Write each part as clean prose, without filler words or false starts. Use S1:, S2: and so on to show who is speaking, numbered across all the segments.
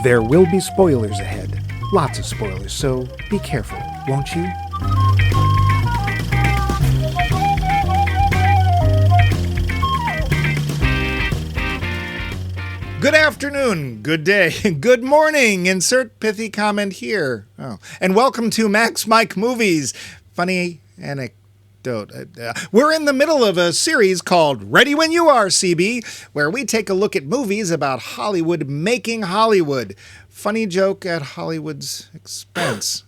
S1: There will be spoilers ahead. Lots of spoilers, so be careful, won't you? Good afternoon, good day, good morning. Insert pithy comment here. And welcome to Max Mike Movies. Funny anecdote. We're in the middle of a series called Ready When You Are, CB, where we take a look at movies about Hollywood making Hollywood. Funny joke at Hollywood's expense.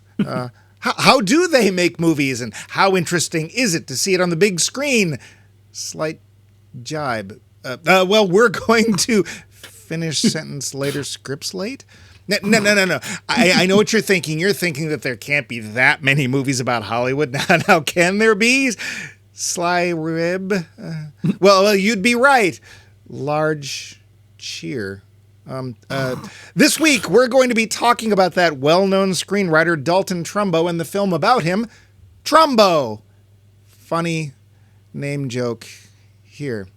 S1: How do they make movies, and how interesting is it to see it on the big screen? Slight jibe. Well, we're going to finish sentence later, scripts late? No. I know what you're thinking. You're thinking that there can't be that many movies about Hollywood. Now can there be? Sly rib? Well, you'd be right. Large cheer. This week, we're going to be talking about that well-known screenwriter Dalton Trumbo and the film about him, Trumbo. Funny name joke here.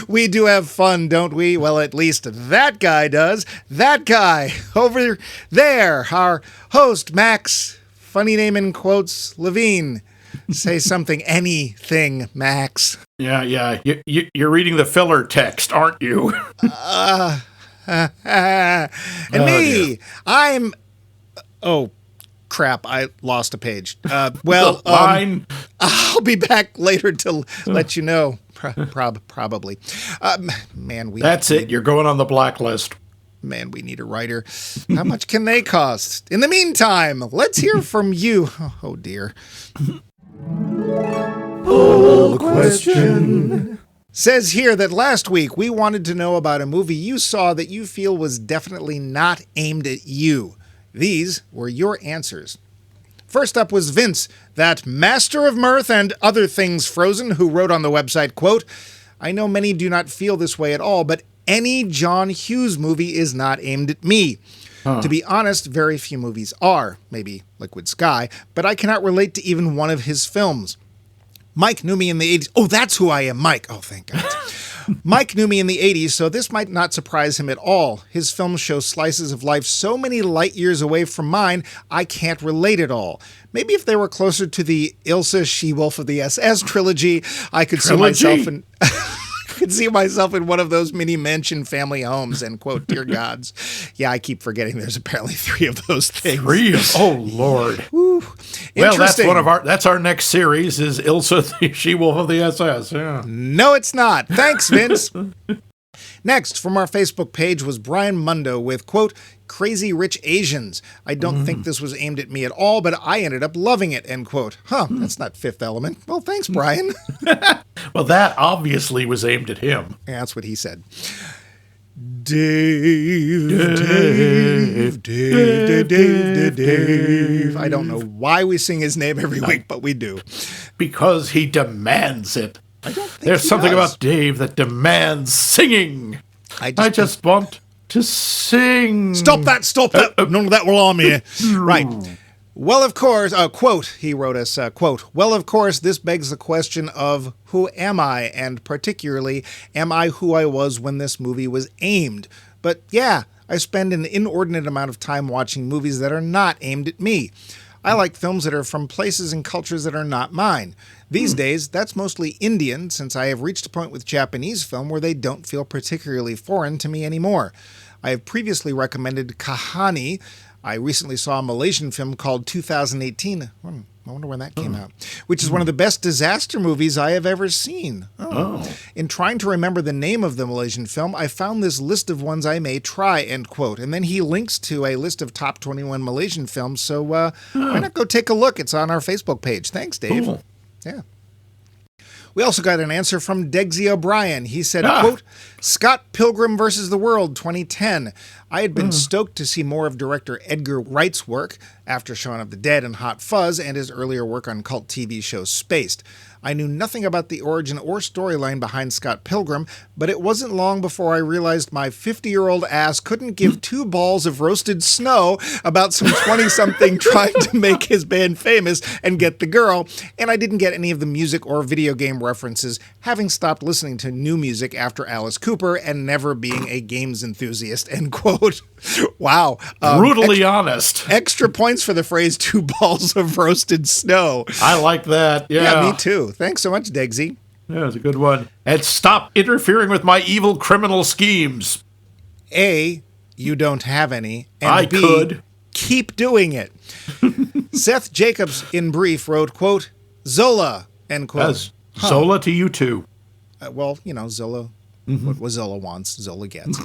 S1: We do have fun, don't we? Well, at least that guy does. That guy over there, our host, Max, funny name in quotes, Levine. Say something, anything, Max.
S2: Yeah. You're reading the filler text, aren't you?
S1: And me, dear. I'm... Oh, crap, I lost a page. Well, I'll be back later to let you know. Probably. Man,
S2: That's it. You're going on the blacklist.
S1: Man, we need a writer. How much can they cost? In the meantime, let's hear from you. Oh dear.
S3: Poll question.
S1: Says here that last week we wanted to know about a movie you saw that you feel was definitely not aimed at you. These were your answers. First up was Vince, that master of mirth and other things frozen, who wrote on the website, quote, I know many do not feel this way at all, but any John Hughes movie is not aimed at me. To be honest, very few movies are, maybe Liquid Sky, but I cannot relate to even one of his films. Mike knew me in the 80s. Oh, that's who I am, Mike. Oh, thank God. Mike knew me in the 80s, so this might not surprise him at all. His films show slices of life so many light years away from mine, I can't relate at all. Maybe if they were closer to the Ilsa She-Wolf of the SS trilogy, I could see myself in... could see myself in one of those mini mansion family homes, end quote, dear gods. Yeah, I keep forgetting there's apparently 3 of those things.
S2: 3 of, oh Lord.
S1: Woo.
S2: Well, that's our next series is Ilsa the She-Wolf of the SS. Yeah.
S1: No, it's not. Thanks, Vince. Next, from our Facebook page was Brian Mundo with, quote, Crazy Rich Asians. I don't think this was aimed at me at all, but I ended up loving it, end quote. That's not Fifth Element. Well, thanks, Brian.
S2: Well, that obviously was aimed at him.
S1: Yeah, that's what he said. Dave. I don't know why we sing his name every week, but we do.
S2: Because he demands it.
S1: I don't think
S2: There's something about Dave that demands singing. I just want to sing.
S1: Stop that. None of that will harm me. Right. Well, of course, quote, he wrote us, quote, well, of course, this begs the question of who am I? And particularly, am I who I was when this movie was aimed? But yeah, I spend an inordinate amount of time watching movies that are not aimed at me. I like films that are from places and cultures that are not mine. These days, that's mostly Indian, since I have reached a point with Japanese film where they don't feel particularly foreign to me anymore. I have previously recommended Kahani. I recently saw a Malaysian film called 2018. I wonder when that came out, which is one of the best disaster movies I have ever seen. In trying to remember the name of the Malaysian film, I found this list of ones I may try, end quote. And then he links to a list of top 21 Malaysian films. So why not go take a look? It's on our Facebook page. Thanks, Dave.
S2: Cool.
S1: Yeah. We also got an answer from Degsy O'Brien. He said, quote, Scott Pilgrim vs. the World 2010. I had been stoked to see more of director Edgar Wright's work after Shaun of the Dead and Hot Fuzz and his earlier work on cult TV show Spaced. I knew nothing about the origin or storyline behind Scott Pilgrim, but it wasn't long before I realized my 50-year-old ass couldn't give 2 balls of roasted snow about some 20-something trying to make his band famous and get the girl, and I didn't get any of the music or video game references, having stopped listening to new music after Alice Cooper and never being a games enthusiast, end quote. Wow.
S2: Brutally honest.
S1: Extra points for the phrase 2 balls of roasted snow.
S2: I like that.
S1: Yeah, me too. Thanks so much, Degsy.
S2: Yeah, it's a good one. And stop interfering with my evil criminal schemes.
S1: A, you don't have any. And
S2: I
S1: B,
S2: could.
S1: Keep doing it. Seth Jacobs, in brief, wrote, quote, Zola, end quote.
S2: Yes. Zola to you too.
S1: Well, Zola, what Zola wants, Zola gets.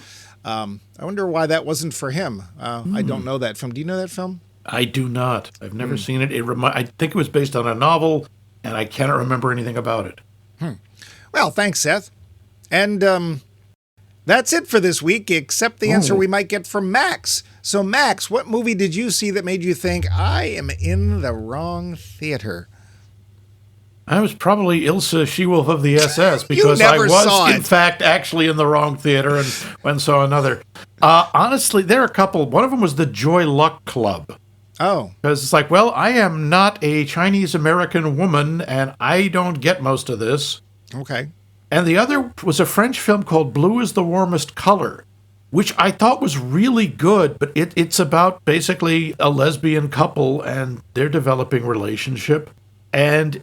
S1: I wonder why that wasn't for him. I don't know that film. Do you know that film?
S2: I do not. I've never seen it. I think it was based on a novel, and I cannot remember anything about it.
S1: Well, thanks, Seth. And that's it for this week, except the answer we might get from Max. So, Max, what movie did you see that made you think, I am in the wrong theater?
S2: I was probably Ilsa She-Wolf of the SS because I was, in fact, actually in the wrong theater and went saw another. Honestly, there are a couple. One of them was the Joy Luck Club.
S1: Oh.
S2: Because it's like, well, I am not a Chinese-American woman, and I don't get most of this.
S1: Okay.
S2: And the other was a French film called Blue is the Warmest Color, which I thought was really good, but it's about basically a lesbian couple and their developing relationship. And,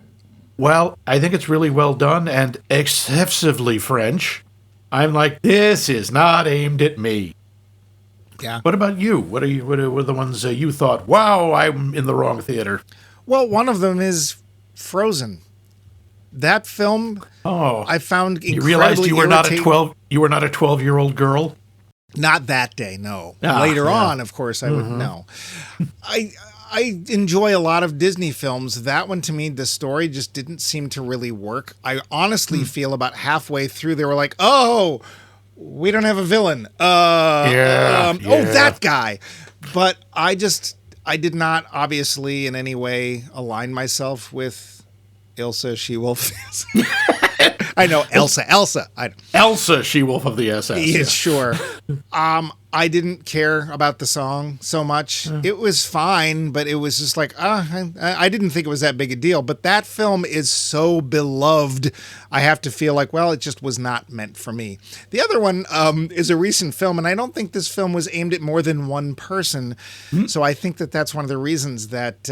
S2: well, I think it's really well done and excessively French. I'm like, this is not aimed at me.
S1: Yeah.
S2: What about you? What were the ones you thought, wow, I'm in the wrong theater?
S1: Well, one of them is Frozen. That film, I found incredibly
S2: You realized you were not a
S1: irritating.
S2: You were not a 12-year-old girl?
S1: Not that day, no. Later on, of course, I would know. I enjoy a lot of Disney films. That one, to me, the story just didn't seem to really work. I honestly feel about halfway through, they were like, oh, we don't have a villain. Oh, that guy. But I did not, obviously, in any way align myself with Ilsa She-Wolf. I know, Elsa.
S2: Elsa She-Wolf of the SS.
S1: Yeah, sure. I didn't care about the song so much. It was fine, but it was just like, I didn't think it was that big a deal. But that film is so beloved, I have to feel like, well, it just was not meant for me. The other one is a recent film, and I don't think this film was aimed at more than one person. So I think that's one of the reasons that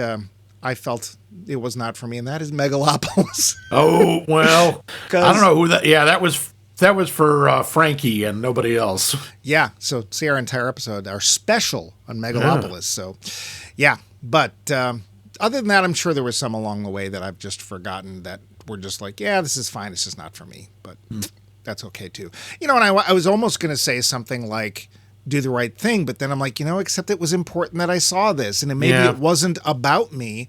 S1: I felt it was not for me, and that is Megalopolis.
S2: Oh, well, I don't know who that... Yeah, that was for Frankie and nobody else.
S1: Yeah, so see our entire episode, our special on Megalopolis. Yeah. So, yeah, but other than that, I'm sure there was some along the way that I've just forgotten that were just like, yeah, this is fine, it's just not for me, but that's okay too. And I was almost going to say something like, do the right thing, but then I'm like, except it was important that I saw this, and maybe it wasn't about me,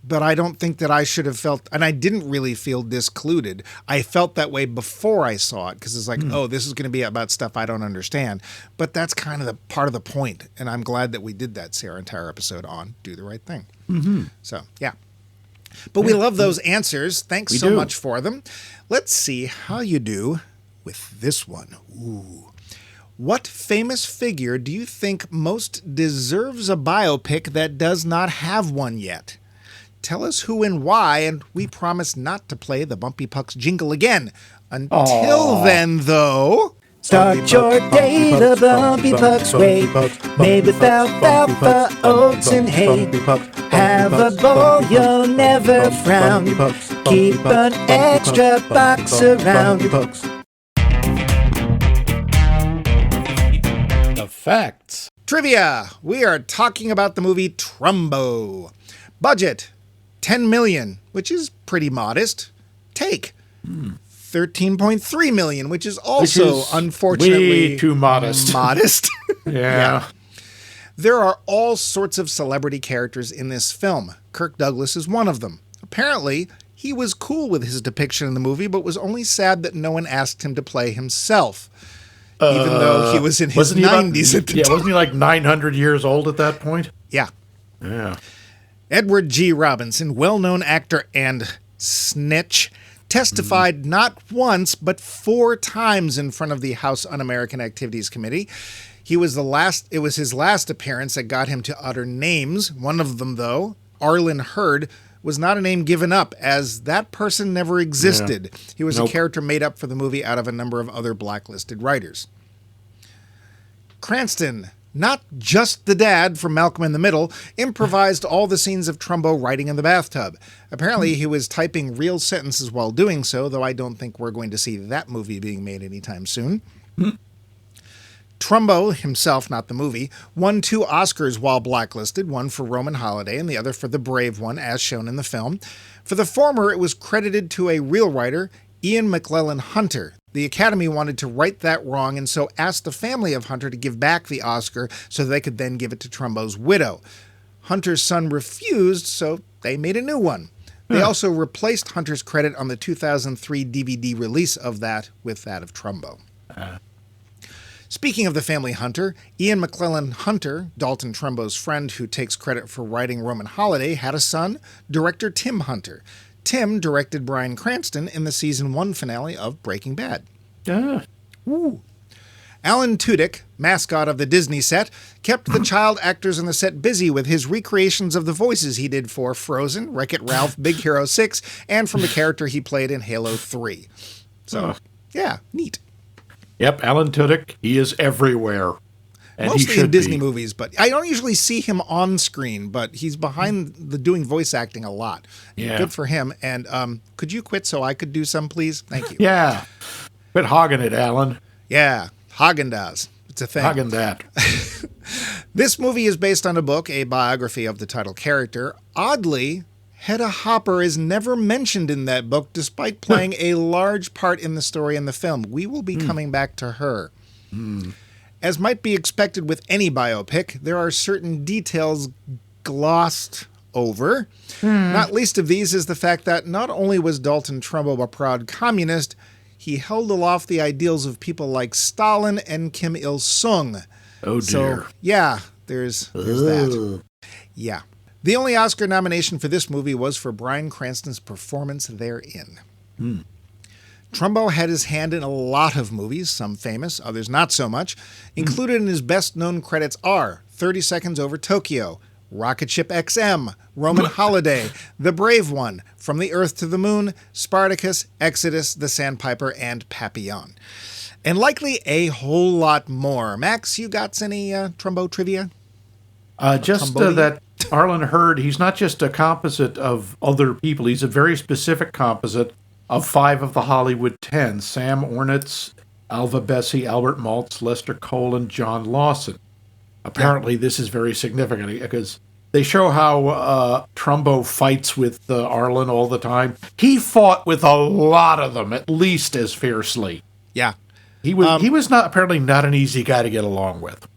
S1: but I don't think that I should have felt, and I didn't really feel discluded. I felt that way before I saw it, because it's like, oh, this is going to be about stuff I don't understand. But that's kind of the part of the point, and I'm glad that we did that, see our entire episode on Do the Right Thing. So, yeah. But we love those answers. Thanks so much for them. Let's see how you do with this one. Ooh. What famous figure do you think most deserves a biopic that does not have one yet? Tell us who and why, and we promise not to play the Bumpy Pucks jingle again. Until then, though...
S3: Start your day the Bumpy Pucks way, made with alfalfa, oats, and hay. Have a bowl, you'll never frown. Keep an extra box around.
S2: The facts.
S1: Trivia. We are talking about the movie Trumbo. Budget, $10 million, which is pretty modest. Take, $13.3 million, which is also unfortunately
S2: way too modest. Yeah.
S1: There are all sorts of celebrity characters in this film. Kirk Douglas is one of them. Apparently, he was cool with his depiction in the movie, but was only sad that no one asked him to play himself. Even though he was in his 90s at the time.
S2: Wasn't he like 900 years old at that point?
S1: Yeah.
S2: Yeah.
S1: Edward G. Robinson, well-known actor and snitch, testified not once but 4 times in front of the House Un-American Activities Committee. It was his last appearance that got him to utter names. One of them, though, Arlen Hurd, was not a name given up, as that person never existed. Yeah. He was a character made up for the movie out of a number of other blacklisted writers. Cranston, not just the dad from Malcolm in the Middle, improvised all the scenes of Trumbo writing in the bathtub. Apparently, he was typing real sentences while doing so, though I don't think we're going to see that movie being made anytime soon. Trumbo himself, not the movie, won 2 Oscars while blacklisted, one for Roman Holiday and the other for The Brave One, as shown in the film. For the former, it was credited to a real writer, Ian McClellan Hunter. The Academy wanted to right that wrong and so asked the family of Hunter to give back the Oscar so they could then give it to Trumbo's widow. Hunter's son refused, so they made a new one. They also replaced Hunter's credit on the 2003 DVD release of that with that of Trumbo. Speaking of the family Hunter, Ian McClellan Hunter, Dalton Trumbo's friend who takes credit for writing Roman Holiday, had a son, director Tim Hunter. Tim directed Bryan Cranston in the season 1 finale of Breaking Bad. Alan Tudyk, mascot of the Disney set, kept the child actors on the set busy with his recreations of the voices he did for Frozen, Wreck-It Ralph, Big Hero 6, and from the character he played in Halo 3. So, yeah, neat.
S2: Yep, Alan Tudyk, he is everywhere. And
S1: mostly in Disney movies, but I don't usually see him on screen, but he's behind the doing voice acting a lot. Yeah. Good for him. And could you quit so I could do some, please? Thank you.
S2: Yeah. Quit hogging it, Alan.
S1: Yeah. Haagen-Dazs. It's a thing.
S2: Haagen-Dazs.
S1: This movie is based on a book, a biography of the title character. Oddly, Hedda Hopper is never mentioned in that book, despite playing a large part in the story in the film. We will be coming back to her. As might be expected with any biopic, there are certain details glossed over. Not least of these is the fact that not only was Dalton Trumbo a proud communist, he held aloft the ideals of people like Stalin and Kim Il-sung.
S2: Oh, dear.
S1: So, yeah, there's that. Yeah. The only Oscar nomination for this movie was for Bryan Cranston's performance therein. Trumbo had his hand in a lot of movies, some famous, others not so much. Included in his best-known credits are 30 Seconds Over Tokyo, Rocket Ship XM, Roman Holiday, The Brave One, From the Earth to the Moon, Spartacus, Exodus, The Sandpiper, and Papillon. And likely a whole lot more. Max, you got any Trumbo trivia?
S2: That Arlen Hurd, he's not just a composite of other people. He's a very specific composite of 5 of the Hollywood 10, Sam Ornitz, Alva Bessie, Albert Maltz, Lester Cole, and John Lawson. Apparently, this is very significant because they show how Trumbo fights with Arlen all the time. He fought with a lot of them, at least as fiercely.
S1: Yeah.
S2: He was apparently not an easy guy to get along with.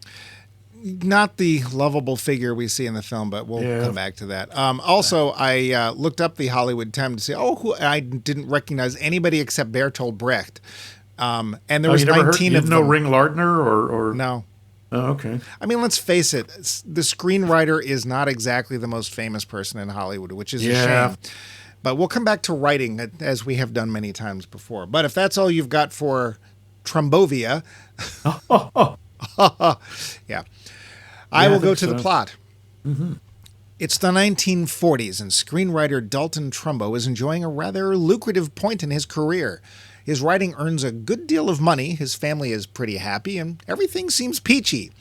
S1: Not the lovable figure we see in the film, but we'll come back to that. Also, I looked up the Hollywood 10 to see, I didn't recognize anybody except Bertolt Brecht. And there was 19 of them.
S2: You didn't know Ring Lardner or?
S1: No.
S2: Oh, okay.
S1: I mean, let's face it, the screenwriter is not exactly the most famous person in Hollywood, which is a shame. But we'll come back to writing, as we have done many times before. But if that's all you've got for Trumbovia, yeah. I will go to the plot. It's the 1940s, and screenwriter Dalton Trumbo is enjoying a rather lucrative point in his career. His writing earns a good deal of money, his family is pretty happy, and everything seems peachy.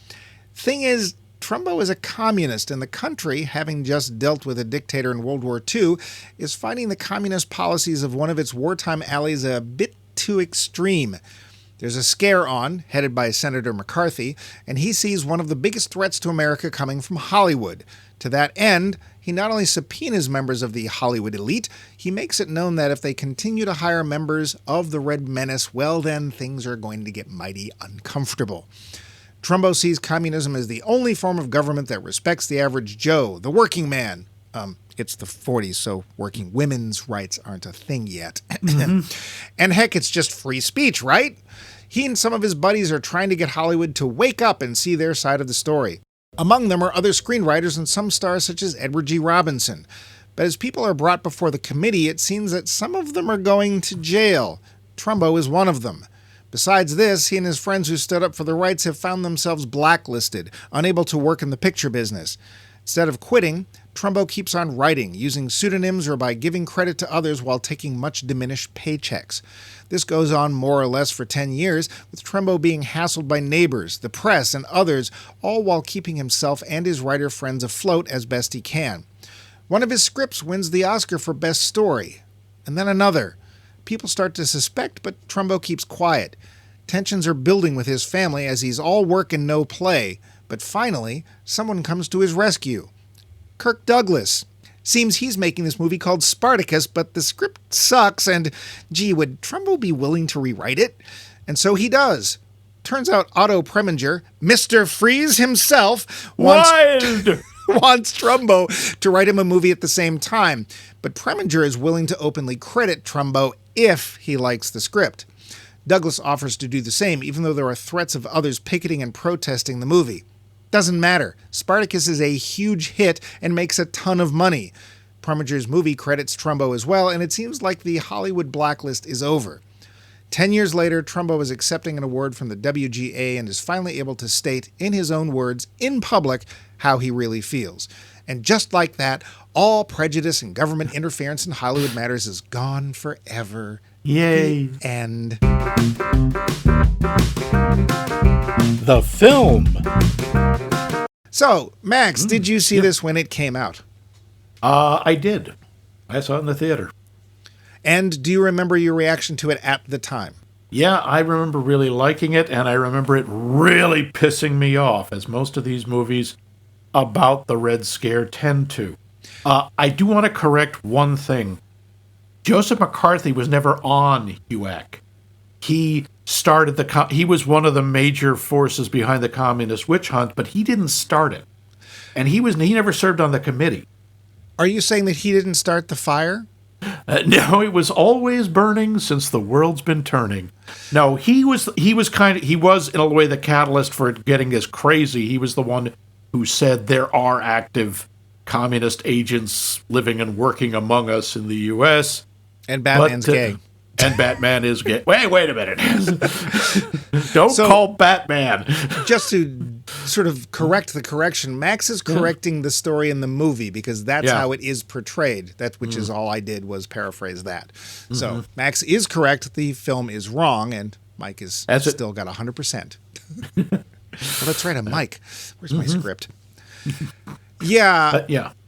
S1: Thing is, Trumbo is a communist, and the country, having just dealt with a dictator in World War II, is finding the communist policies of one of its wartime allies a bit too extreme. There's a scare on, headed by Senator McCarthy, and he sees one of the biggest threats to America coming from Hollywood. To that end, he not only subpoenas members of the Hollywood elite, he makes it known that if they continue to hire members of the Red Menace, well then, things are going to get mighty uncomfortable. Trumbo sees communism as the only form of government that respects the average Joe, the working man. It's the 40s, so working women's rights aren't a thing yet. And heck, it's just free speech, right? He and some of his buddies are trying to get Hollywood to wake up and see their side of the story. Among them are other screenwriters and some stars such as Edward G. Robinson. But as people are brought before the committee, it seems that some of them are going to jail. Trumbo is one of them. Besides this, he and his friends who stood up for the rights have found themselves blacklisted, unable to work in the picture business. Instead of quitting, Trumbo keeps on writing, using pseudonyms or by giving credit to others while taking much diminished paychecks. This goes on more or less for 10 years, with Trumbo being hassled by neighbors, the press, and others, all while keeping himself and his writer friends afloat as best he can. One of his scripts wins the Oscar for Best Story, and then another. People start to suspect, but Trumbo keeps quiet. Tensions are building with his family as he's all work and no play, but finally, someone comes to his rescue. Kirk Douglas. Seems he's making this movie called Spartacus, but the script sucks, and gee, would Trumbo be willing to rewrite it? And so he does. Turns out Otto Preminger, Mr. Freeze himself, wants Trumbo to write him a movie at the same time, but Preminger is willing to openly credit Trumbo if he likes the script. Douglas offers to do the same, even though there are threats of others picketing and protesting the movie. Doesn't matter. Spartacus is a huge hit and makes a ton of money. Preminger's movie credits Trumbo as well, and it seems like the Hollywood blacklist is over. 10 years later, Trumbo is accepting an award from the WGA and is finally able to state, in his own words, in public, how he really feels. And just like that, all prejudice and government interference in Hollywood matters is gone forever.
S2: Yay.
S1: The end.
S2: The film.
S1: So, Max, did you see this when it came out?
S2: I did. I saw it in the theater.
S1: And do you remember your reaction to it at the time?
S2: Yeah, I remember really liking it, and I remember it really pissing me off, as most of these movies about the Red Scare tend to. I do want to correct one thing. Joseph McCarthy was never on HUAC. He started he was one of the major forces behind the communist witch hunt, but he didn't start it. And he never served on the committee.
S1: Are you saying that he didn't start the fire?
S2: No, it was always burning since the world's been turning. No, he was in a way the catalyst for it getting as crazy. He was the one who said there are active communist agents living and working among us in the U.S.
S1: And Batman's gay.
S2: And Batman is gay. Wait a minute. Don't call Batman.
S1: Just to sort of correct the correction, Max is correcting the story in the movie because that's how it is portrayed. Which is all I did was paraphrase that. Mm-hmm. So Max is correct. The film is wrong, and Mike is still got 100%. Well, that's right, a Mike. Where's my script? Yeah.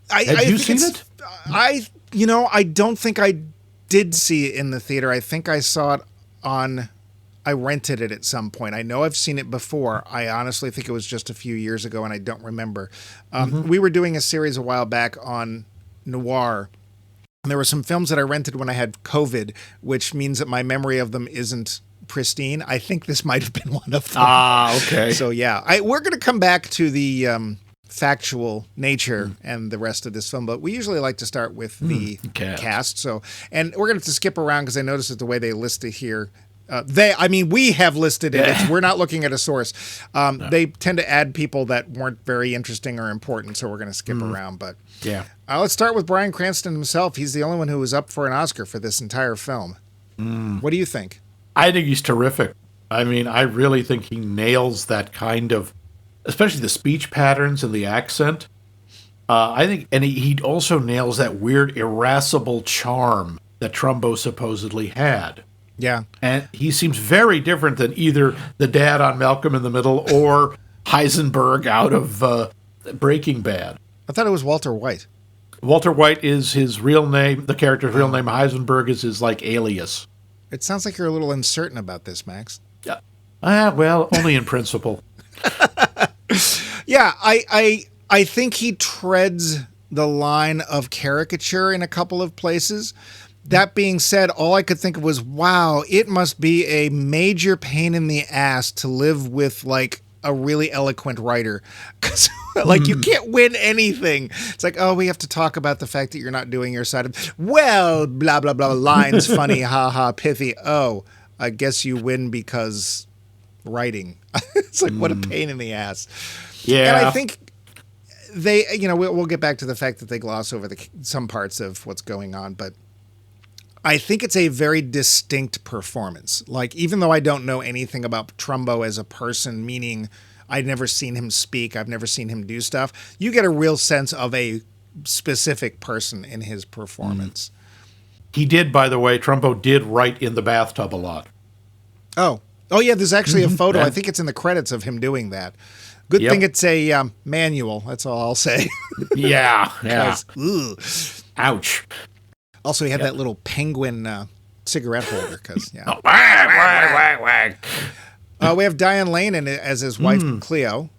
S2: Have you seen it?
S1: I don't think I did see it in the theater. I think I saw it I rented it at some point. I know I've seen it before. I honestly think it was just a few years ago, and I don't remember. We were doing a series a while back on noir, and there were some films that I rented when I had COVID, which means that my memory of them isn't pristine. I think this might have been one of them.
S2: Okay.
S1: So, yeah. We're going to come back to the factual nature and the rest of this film, but we usually like to start with the cast. So, and we're going to have to skip around because I noticed that the way they list it here, we have listed it. We're not looking at a source. No. They tend to add people that weren't very interesting or important, so we're going to skip around. But let's start with Bryan Cranston himself. He's the only one who was up for an Oscar for this entire film. What do you think?
S2: I think he's terrific. I mean, I really think he nails that kind of, especially the speech patterns and the accent. I think, and he also nails that weird irascible charm that Trumbo supposedly had.
S1: Yeah.
S2: And he seems very different than either the dad on Malcolm in the Middle or Heisenberg out of Breaking Bad.
S1: I thought it was Walter White.
S2: Walter White is his real name. The character's real name. Heisenberg is his, alias.
S1: It sounds like you're a little uncertain about this, Max.
S2: Yeah. Well, only in principle.
S1: Yeah, I think he treads the line of caricature in a couple of places. That being said, all I could think of was, wow, it must be a major pain in the ass to live with, a really eloquent writer. Because, you can't win anything. It's like, oh, we have to talk about the fact that you're not doing your side of, well, blah, blah, blah, lines, funny, ha-ha, pithy. Oh, I guess you win because writing. It's like, what a pain in the ass.
S2: Yeah.
S1: And I think they, we'll get back to the fact that they gloss over some parts of what's going on, but I think it's a very distinct performance. Like, even though I don't know anything about Trumbo as a person, meaning I've never seen him speak, I've never seen him do stuff, you get a real sense of a specific person in his performance.
S2: He did, by the way, Trumbo did write in the bathtub a lot.
S1: Oh yeah, there's actually a photo. I think it's in the credits of him doing that. Good thing it's a manual. That's all I'll say.
S2: Yeah.
S1: Ugh.
S2: Ouch.
S1: Also, he had that little penguin cigarette holder.
S2: Wag.
S1: We have Diane Lane in it as his wife, Cleo.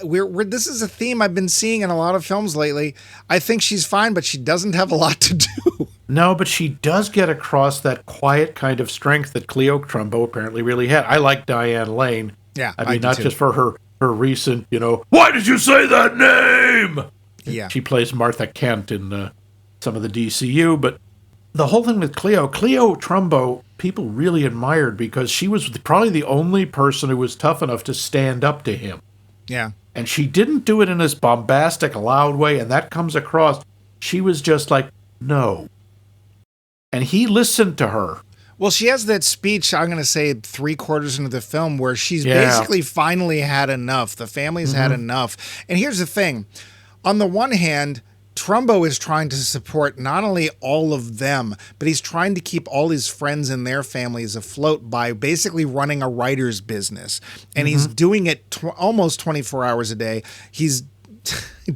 S1: This is a theme I've been seeing in a lot of films lately. I think she's fine, but she doesn't have a lot to do.
S2: No, but she does get across that quiet kind of strength that Cleo Trumbo apparently really had. I like Diane Lane.
S1: Yeah,
S2: I mean, not just for her recent, why did you say that name?
S1: Yeah.
S2: She plays Martha Kent in some of the DCU, but the whole thing with Cleo Trumbo, people really admired because she was probably the only person who was tough enough to stand up to him.
S1: Yeah.
S2: And she didn't do it in this bombastic, loud way, and that comes across. She was just like, no. And he listened to her.
S1: Well, she has that speech, I'm going to say 3/4 into the film, where she's basically finally had enough. The family's had enough. And here's the thing. On the one hand, Trumbo is trying to support not only all of them, but he's trying to keep all his friends and their families afloat by basically running a writer's business. And he's doing it almost 24 hours a day. He's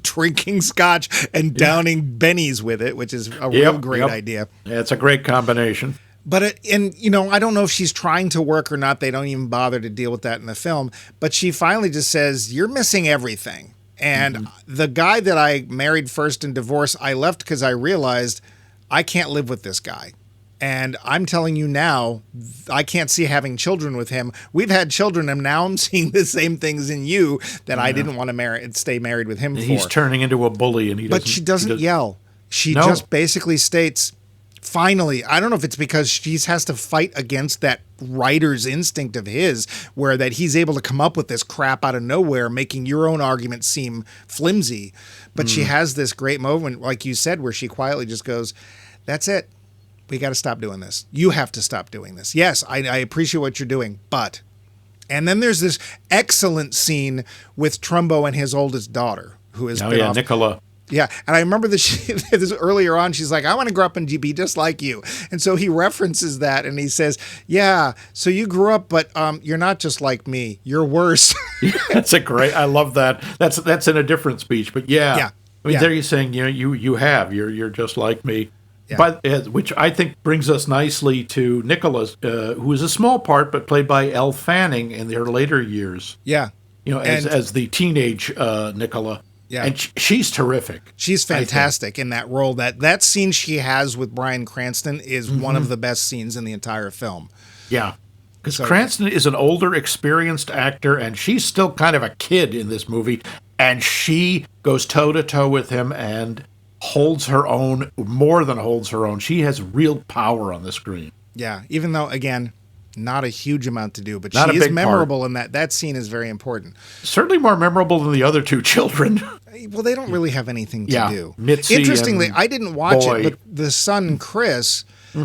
S1: drinking scotch and downing bennies with it, which is a real great idea.
S2: Yeah, it's a great combination.
S1: But I don't know if she's trying to work or not. They don't even bother to deal with that in the film. But she finally just says, "You're missing everything." And the guy that I married first in divorce, I left because I realized I can't live with this guy. And I'm telling you now, I can't see having children with him. We've had children, and now I'm seeing the same things in you that I didn't want to stay married with him for.
S2: He's turning into a bully, and
S1: But she doesn't yell. She just basically states, finally, I don't know if it's because she has to fight against that writer's instinct of his, where that he's able to come up with this crap out of nowhere, making your own argument seem flimsy. But she has this great moment, like you said, where she quietly just goes, "That's it. We got to stop doing this. You have to stop doing this. Yes, I appreciate what you're doing, but..." And then there's this excellent scene with Trumbo and his oldest daughter, who has been off.
S2: Nicola.
S1: Yeah, and I remember this earlier on, she's like, "I want to grow up and be just like you." And so he references that, and he says, "Yeah, so you grew up, but you're not just like me. You're worse."
S2: I love that. That's in a different speech, but yeah. I mean, there you're saying, you're just like me. Yeah. But which I think brings us nicely to Nicola, who is a small part, but played by Elle Fanning in her later years.
S1: Yeah.
S2: As the teenage Nicola.
S1: Yeah.
S2: And she's terrific.
S1: She's fantastic in that role. That scene she has with Bryan Cranston is one of the best scenes in the entire film.
S2: Yeah. Because Cranston is an older, experienced actor, and she's still kind of a kid in this movie. And she goes toe-to-toe with him and holds her own, more than holds her own. She has real power on the screen.
S1: Yeah. Even though, again, not a huge amount to do, but
S2: not
S1: she is memorable in that. That scene is very important.
S2: Certainly more memorable than the other two children.
S1: Well, they don't really have anything to do.
S2: Mitzi.
S1: Interestingly, I didn't watch it, but the son, Chris,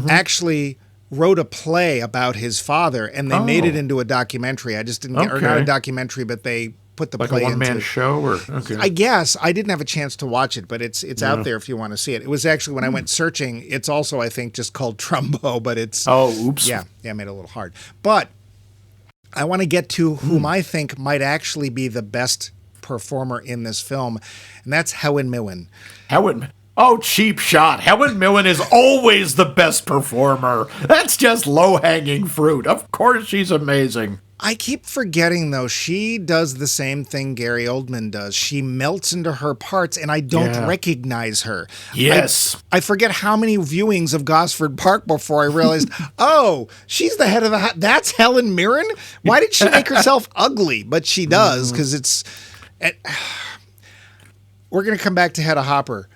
S1: actually wrote a play about his father, and they made it into a documentary. I just didn't get, or not a documentary, but they put the play into.
S2: Like a one-man show? Or
S1: I guess. I didn't have a chance to watch it, but it's out there if you want to see it. It was actually, when I went searching, it's also, I think, just called Trumbo, but it's...
S2: Oh, oops.
S1: Yeah, I made it a little hard. But I want to get to whom I think might actually be the best performer in this film, and that's Helen Mirren.
S2: Oh, cheap shot. Helen Mirren is always the best performer. That's just low-hanging fruit. Of course she's amazing.
S1: I keep forgetting, though, she does the same thing Gary Oldman does. She melts into her parts, and I don't recognize her.
S2: Yes.
S1: I forget how many viewings of Gosford Park before I realized, oh, she's the head of the house. That's Helen Mirren? Why did she make herself ugly? But she does, because it's... We're going to come back to Hedda Hopper.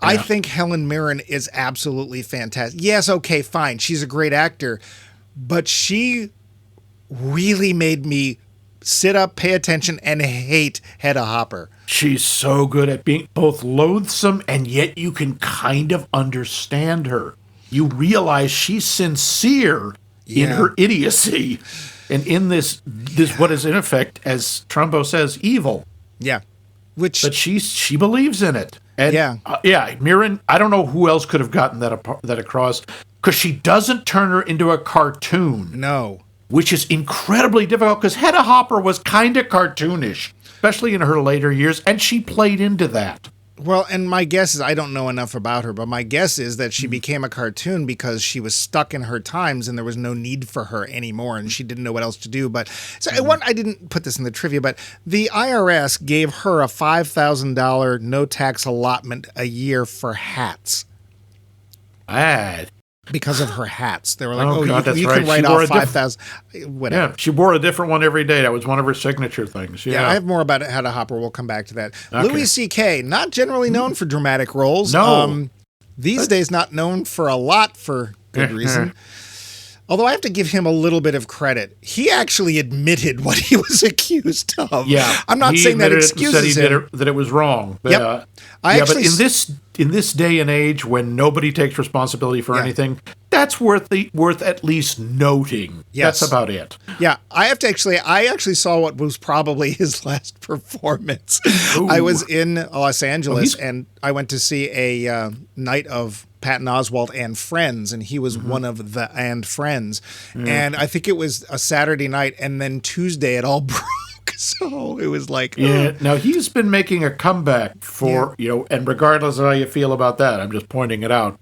S1: Yeah. I think Helen Mirren is absolutely fantastic. Yes, okay, fine. She's a great actor, but she really made me sit up, pay attention, and hate Hedda Hopper.
S2: She's so good at being both loathsome and yet you can kind of understand her. You realize she's sincere in her idiocy. And in this what is in effect, as Trumbo says, evil.
S1: Yeah.
S2: But she believes in it. And Mirren, I don't know who else could have gotten that across, because she doesn't turn her into a cartoon.
S1: No.
S2: Which is incredibly difficult, because Hedda Hopper was kind of cartoonish, especially in her later years, and she played into that.
S1: Well, and my guess is, I don't know enough about her, but my guess is that she became a cartoon because she was stuck in her times and there was no need for her anymore and she didn't know what else to do. But so I didn't put this in the trivia, but the IRS gave her a $5,000 no tax allotment a year for hats. Because of her hats. They were like, you can write off 5,000. Whatever.
S2: Yeah, she wore a different one every day. That was one of her signature things. Yeah,
S1: I have more about Hedda Hopper. We'll come back to that. Okay. Louis C.K., not generally known for dramatic roles.
S2: No.
S1: These days, not known for a lot for good reason. Although I have to give him a little bit of credit. He actually admitted what he was accused of.
S2: Yeah.
S1: I'm not saying that excuses him.
S2: That it was wrong. But,
S1: yep.
S2: But in this day and age when nobody takes responsibility for anything, that's worth at least noting.
S1: Yes.
S2: That's about it.
S1: Yeah, I actually saw what was probably his last performance. Ooh. I was in Los Angeles and I went to see a night of Patton Oswalt and Friends, and he was one of the and Friends. And I think it was a Saturday night, and then Tuesday it all broke. So it was like,
S2: Now he's been making a comeback for and regardless of how you feel about that, I'm just pointing it out.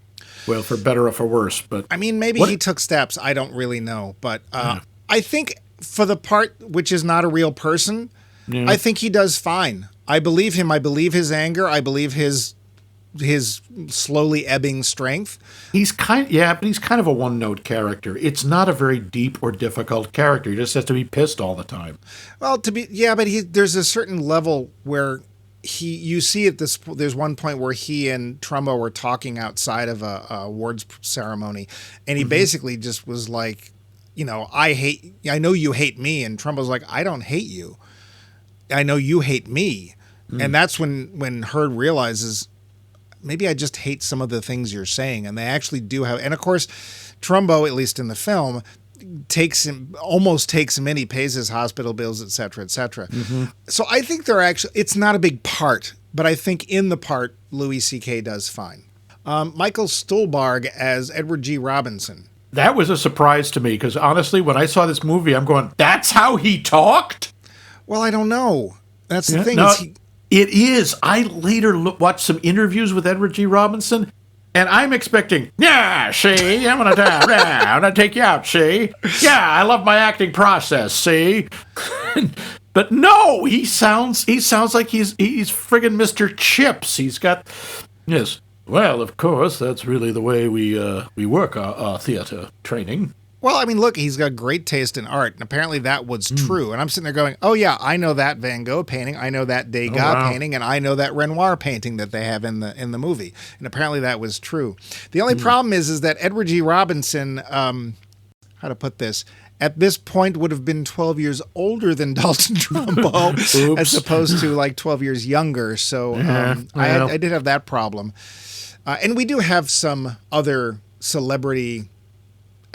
S2: Well, for better or for worse, but
S1: I mean, maybe he took steps. I don't really know, but I think for the part which is not a real person, I think he does fine. I believe him. I believe his anger. I believe his slowly ebbing strength.
S2: But he's kind of a one-note character. It's not a very deep or difficult character. He just has to be pissed all the time.
S1: Well, but there's a certain level where you see at this. There's one point where he and Trumbo were talking outside of a awards ceremony, and he basically just was like, I know you hate me, and Trumbo's like, I don't hate you. I know you hate me, and that's when Heard realizes, maybe I just hate some of the things you're saying. And they actually do have, and of course, Trumbo, at least in the film, almost takes him in. He pays his hospital bills, et cetera, et cetera. So I think it's not a big part, but I think in the part, Louis C.K. does fine. Michael Stuhlbarg as Edward G. Robinson.
S2: That was a surprise to me, because honestly, when I saw this movie, I'm going, that's how he talked?
S1: Well, I don't know. That's the thing.
S2: It is. I later watched some interviews with Edward G. Robinson, and I'm expecting, see, I'm gonna take you out, see? Yeah, I love my acting process, see? But no, he sounds like he's friggin' Mr. Chips. He's got, yes, well, of course, that's really the way we work our theater training.
S1: Well, I mean, look, he's got great taste in art, and apparently that was true. And I'm sitting there going, oh, yeah, I know that Van Gogh painting, I know that Degas painting, and I know that Renoir painting that they have in the movie. And apparently that was true. The only problem is that Edward G. Robinson, how to put this, at this point would have been 12 years older than Dalton Trumbo, as opposed to like 12 years younger. So I did have that problem. And we do have some other celebrity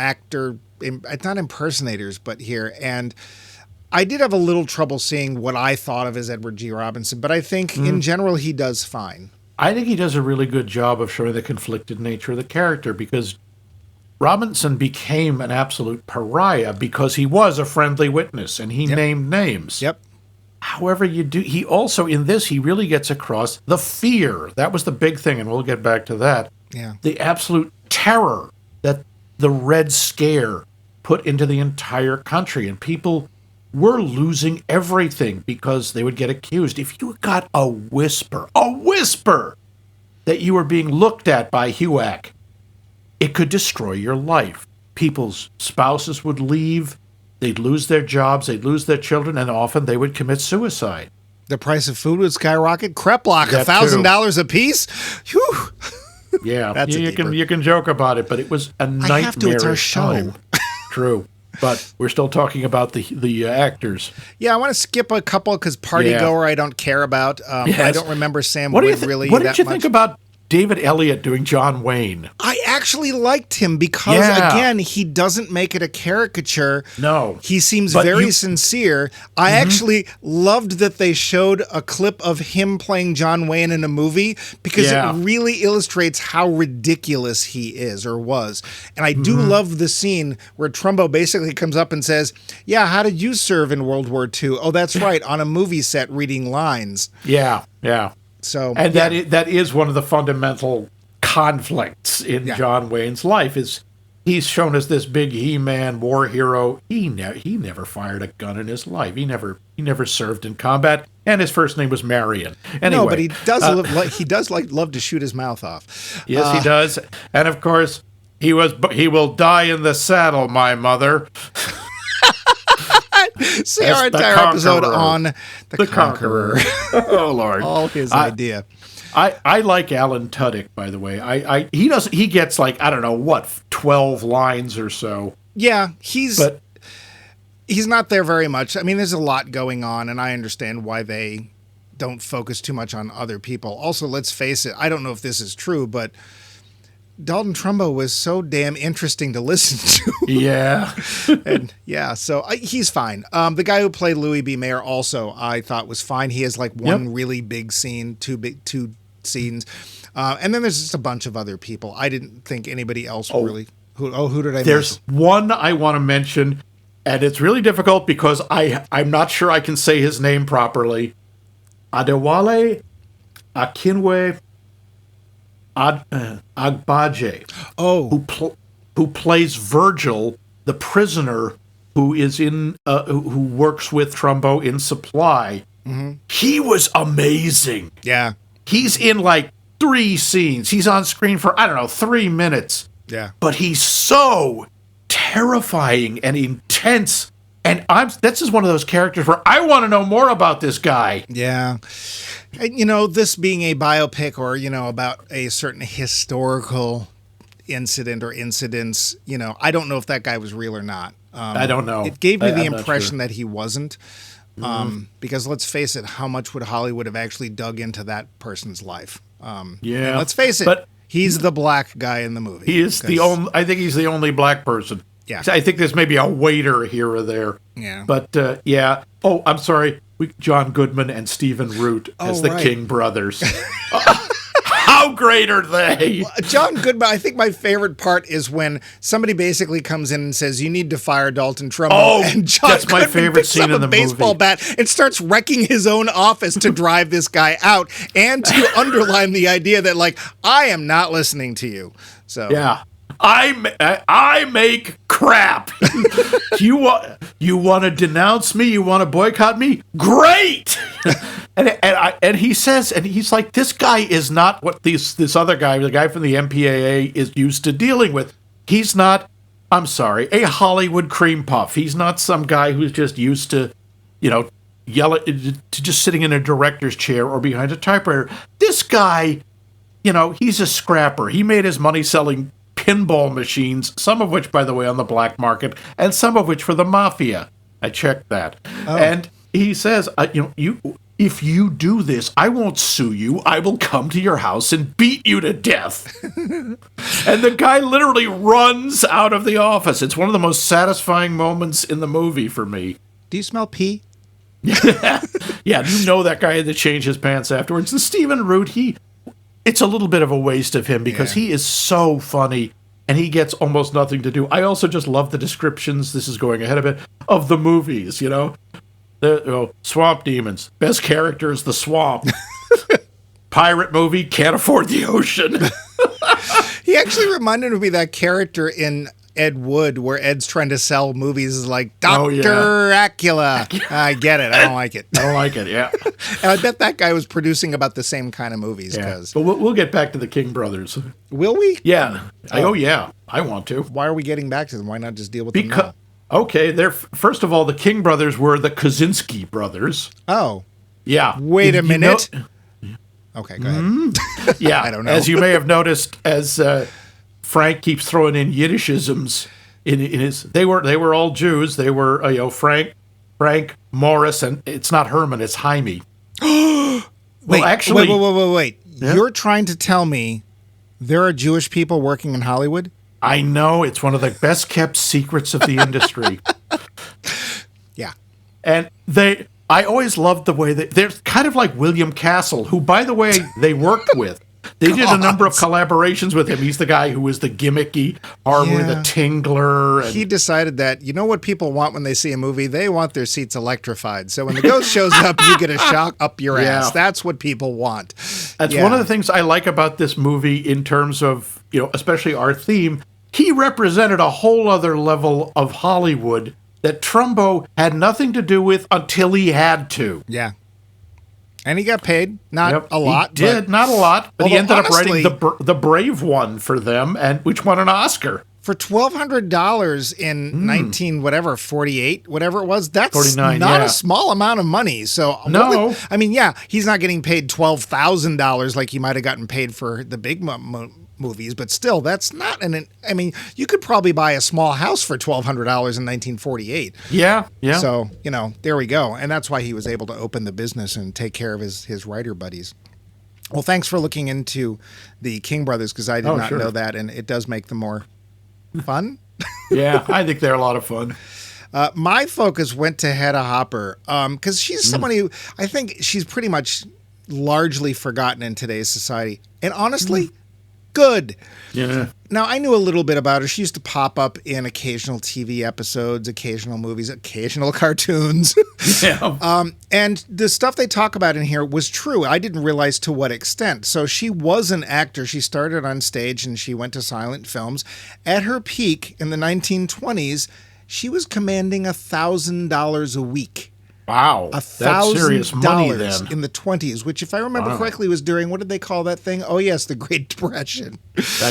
S1: actor, not impersonators, but here. And I did have a little trouble seeing what I thought of as Edward G. Robinson, but I think in general he does fine.
S2: I think he does a really good job of showing the conflicted nature of the character, because Robinson became an absolute pariah because he was a friendly witness and he named names.
S1: Yep.
S2: However, he also, in this, he really gets across the fear. That was the big thing, and we'll get back to that.
S1: Yeah.
S2: The absolute terror that the Red Scare put into the entire country, and people were losing everything because they would get accused. If you got a whisper that you were being looked at by HUAC, it could destroy your life. People's spouses would leave, they'd lose their jobs, they'd lose their children, and often they would commit suicide.
S1: The price of food would skyrocket. Creplock, $1,000 a piece. Whew.
S2: Yeah, you can joke about it, but it was a nightmare.
S1: I have to. It's our show.
S2: True. But we're still talking about the actors.
S1: Yeah, I want to skip a couple because Party Goer I don't care about. I don't remember Sam Wood really
S2: What
S1: that
S2: did you
S1: much.
S2: think about David Elliott doing John Wayne?
S1: I actually liked him because, again, he doesn't make it a caricature.
S2: No.
S1: He seems very sincere. I actually loved that they showed a clip of him playing John Wayne in a movie because it really illustrates how ridiculous he is or was. And I do love the scene where Trumbo basically comes up and says, yeah, how did you serve in World War II? Oh, that's right, on a movie set reading lines.
S2: Yeah, yeah.
S1: So,
S2: and that is one of the fundamental conflicts in John Wayne's life. Is he's shown as this big He-Man war hero. He never fired a gun in his life. He never served in combat, and his first name was Marion. Anyway,
S1: no, but he does love to shoot his mouth off.
S2: Yes, he does, and of course he will die in the saddle, my mother.
S1: See our entire episode on the Conqueror.
S2: Oh Lord,
S1: all his idea.
S2: I like Alan Tudyk, by the way. He gets like, I don't know what, 12 lines or so.
S1: Yeah, he's not there very much. I mean, there's a lot going on, and I understand why they don't focus too much on other people. Also, let's face it, I don't know if this is true, but Dalton Trumbo was so damn interesting to listen to.
S2: Yeah.
S1: And so he's fine. The guy who played Louis B. Mayer also I thought was fine. He has like one really big scene, two scenes. And then there's just a bunch of other people. I didn't think anybody else really. Who did I miss?
S2: There's one I want to mention, and it's really difficult because I'm not sure I can say his name properly. Adewale Akinwe Agbaje, who plays Virgil, the prisoner who is who works with Trumbo in supply. Mm-hmm. He was amazing.
S1: Yeah,
S2: he's in like 3 scenes. He's on screen for 3 minutes.
S1: Yeah, but
S2: he's so terrifying and intense. And this is one of those characters where I want to know more about this guy.
S1: Yeah. This being a biopic or, about a certain historical incident or incidents, I don't know if that guy was real or not.
S2: I don't know.
S1: It gave me the impression that he wasn't. Because let's face it, how much would Hollywood have actually dug into that person's life? Let's face it, he's the black guy in the movie.
S2: He is I think he's the only black person.
S1: Yeah.
S2: I think there's maybe a waiter here or there.
S1: Yeah.
S2: But, Oh, I'm sorry. John Goodman and Stephen Root as the King brothers. How great are they?
S1: John Goodman, I think my favorite part is when somebody basically comes in and says, you need to fire Dalton Trumbo.
S2: Oh,
S1: and John
S2: that's my
S1: Goodman
S2: favorite scene in the movie.
S1: baseball bat and starts wrecking his own office to drive this guy out and to underline the idea that, like, I am not listening to you. So
S2: yeah. I make crap. You want to denounce me? You want to boycott me? Great. and he says, and he's like, this guy is not what this other guy, the guy from the MPAA, is used to dealing with. He's not. I'm sorry, a Hollywood cream puff. He's not some guy who's just used to, yell to just sitting in a director's chair or behind a typewriter. This guy, he's a scrapper. He made his money selling pinball machines, some of which, by the way, on the black market, and some of which for the mafia. I checked that. Oh. And he says, if you do this, I won't sue you. I will come to your house and beat you to death. And the guy literally runs out of the office. It's one of the most satisfying moments in the movie for me.
S1: Do you smell pee?
S2: Yeah, that guy had to change his pants afterwards. And Stephen Root, it's a little bit of a waste of him because he is so funny and he gets almost nothing to do. I also just love the descriptions, this is going ahead a bit, of the movies, The swamp demons. Best character is the swamp. Pirate movie, can't afford the ocean.
S1: He actually reminded me of that character in Ed Wood, where Ed's trying to sell movies like Dr. Acula. I get it. I don't like it.
S2: Yeah.
S1: And I bet that guy was producing about the same kind of movies.
S2: Yeah. But we'll get back to the King brothers.
S1: Will we?
S2: Yeah. Yeah. I want to.
S1: Why are we getting back to them? Why not just deal with them now?
S2: Okay, first of all, the King brothers were the Kaczynski brothers.
S1: Oh.
S2: Yeah.
S1: Wait a minute. Okay, go ahead.
S2: Yeah.
S1: I don't know.
S2: As you may have noticed, as Frank keeps throwing in Yiddishisms in his, they were all Jews. They were Frank, Morris, and it's not Herman, it's Jaime.
S1: Wait,
S2: actually,
S1: wait.
S2: Yeah?
S1: You're trying to tell me there are Jewish people working in Hollywood?
S2: I know, it's one of the best kept secrets of the industry.
S1: Yeah.
S2: And I always loved the way they're kind of like William Castle, who, by the way, they worked with. They did a number of collaborations with him. He's the guy who was the gimmicky Harvey the Tingler. And
S1: he decided that, you know what people want when they see a movie? They want their seats electrified. So when the ghost shows up, you get a shock up your ass. That's what people want.
S2: That's one of the things I like about this movie in terms of, especially our theme. He represented a whole other level of Hollywood that Trumbo had nothing to do with until he had to.
S1: Yeah. And he got paid, not a lot.
S2: He did, not a lot, but he ended up
S1: honestly,
S2: writing the Brave One for them, and which won an Oscar.
S1: For $1,200 in 1948, whatever it was, that's
S2: 49,
S1: not a small amount of money. So
S2: no,
S1: he's not getting paid $12,000 like he might have gotten paid for the big movies, but still, that's not you could probably buy a small house for $1,200 in 1948.
S2: Yeah.
S1: So, there we go. And that's why he was able to open the business and take care of his writer buddies. Well, thanks for looking into the King brothers, because I did not know that, and it does make them more fun.
S2: Yeah, I think they're a lot of fun.
S1: My focus went to Hedda Hopper, because she's somebody who I think she's pretty much largely forgotten in today's society. And honestly, good.
S2: Yeah.
S1: Now, I knew a little bit about her. She used to pop up in occasional TV episodes, occasional movies, occasional cartoons.
S2: Yeah.
S1: And the stuff they talk about in here was true. I didn't realize to what extent. So she was an actor. She started on stage and she went to silent films. At her peak in the 1920s, she was commanding $1,000 a week.
S2: Wow. That's serious money then.
S1: In the 20s, which, if I remember correctly, was during, what did they call that thing? Oh, yes, the Great Depression.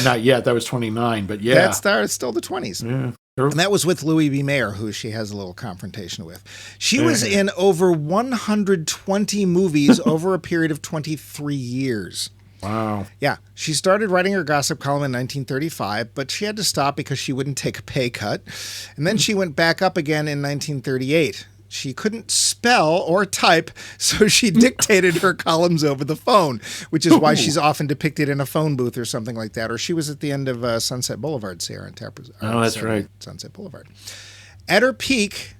S2: Not yet. That was 29, but yeah.
S1: That's still the 20s.
S2: Yeah. Sure.
S1: And that was with Louis B. Mayer, who she has a little confrontation with. She was in over 120 movies over a period of 23 years.
S2: Wow.
S1: Yeah. She started writing her gossip column in 1935, but she had to stop because she wouldn't take a pay cut. And then she went back up again in 1938. She couldn't spell or type, so she dictated her columns over the phone, which is why she's often depicted in a phone booth or something like that. Or she was at the end of Sunset Boulevard, Sarah and Tapper's.
S2: Oh, that's right.
S1: Sunset Boulevard. At her peak,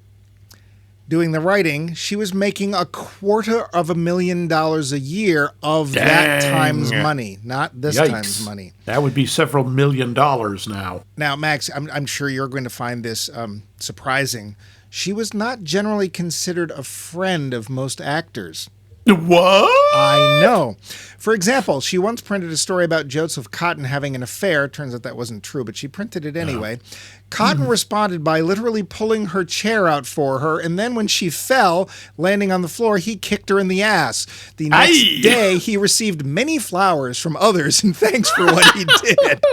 S1: doing the writing, she was making $250,000 a year of that time's money, not this time's money.
S2: That would be several $1 million now.
S1: Now, Max, I'm sure you're going to find this surprising. She was not generally considered a friend of most actors.
S2: What?
S1: I know. For example, she once printed a story about Joseph Cotten having an affair. Turns out that wasn't true, but she printed it anyway. Cotten responded by literally pulling her chair out for her, and then when she fell, landing on the floor, he kicked her in the ass. The next day, he received many flowers from others in thanks for what he did.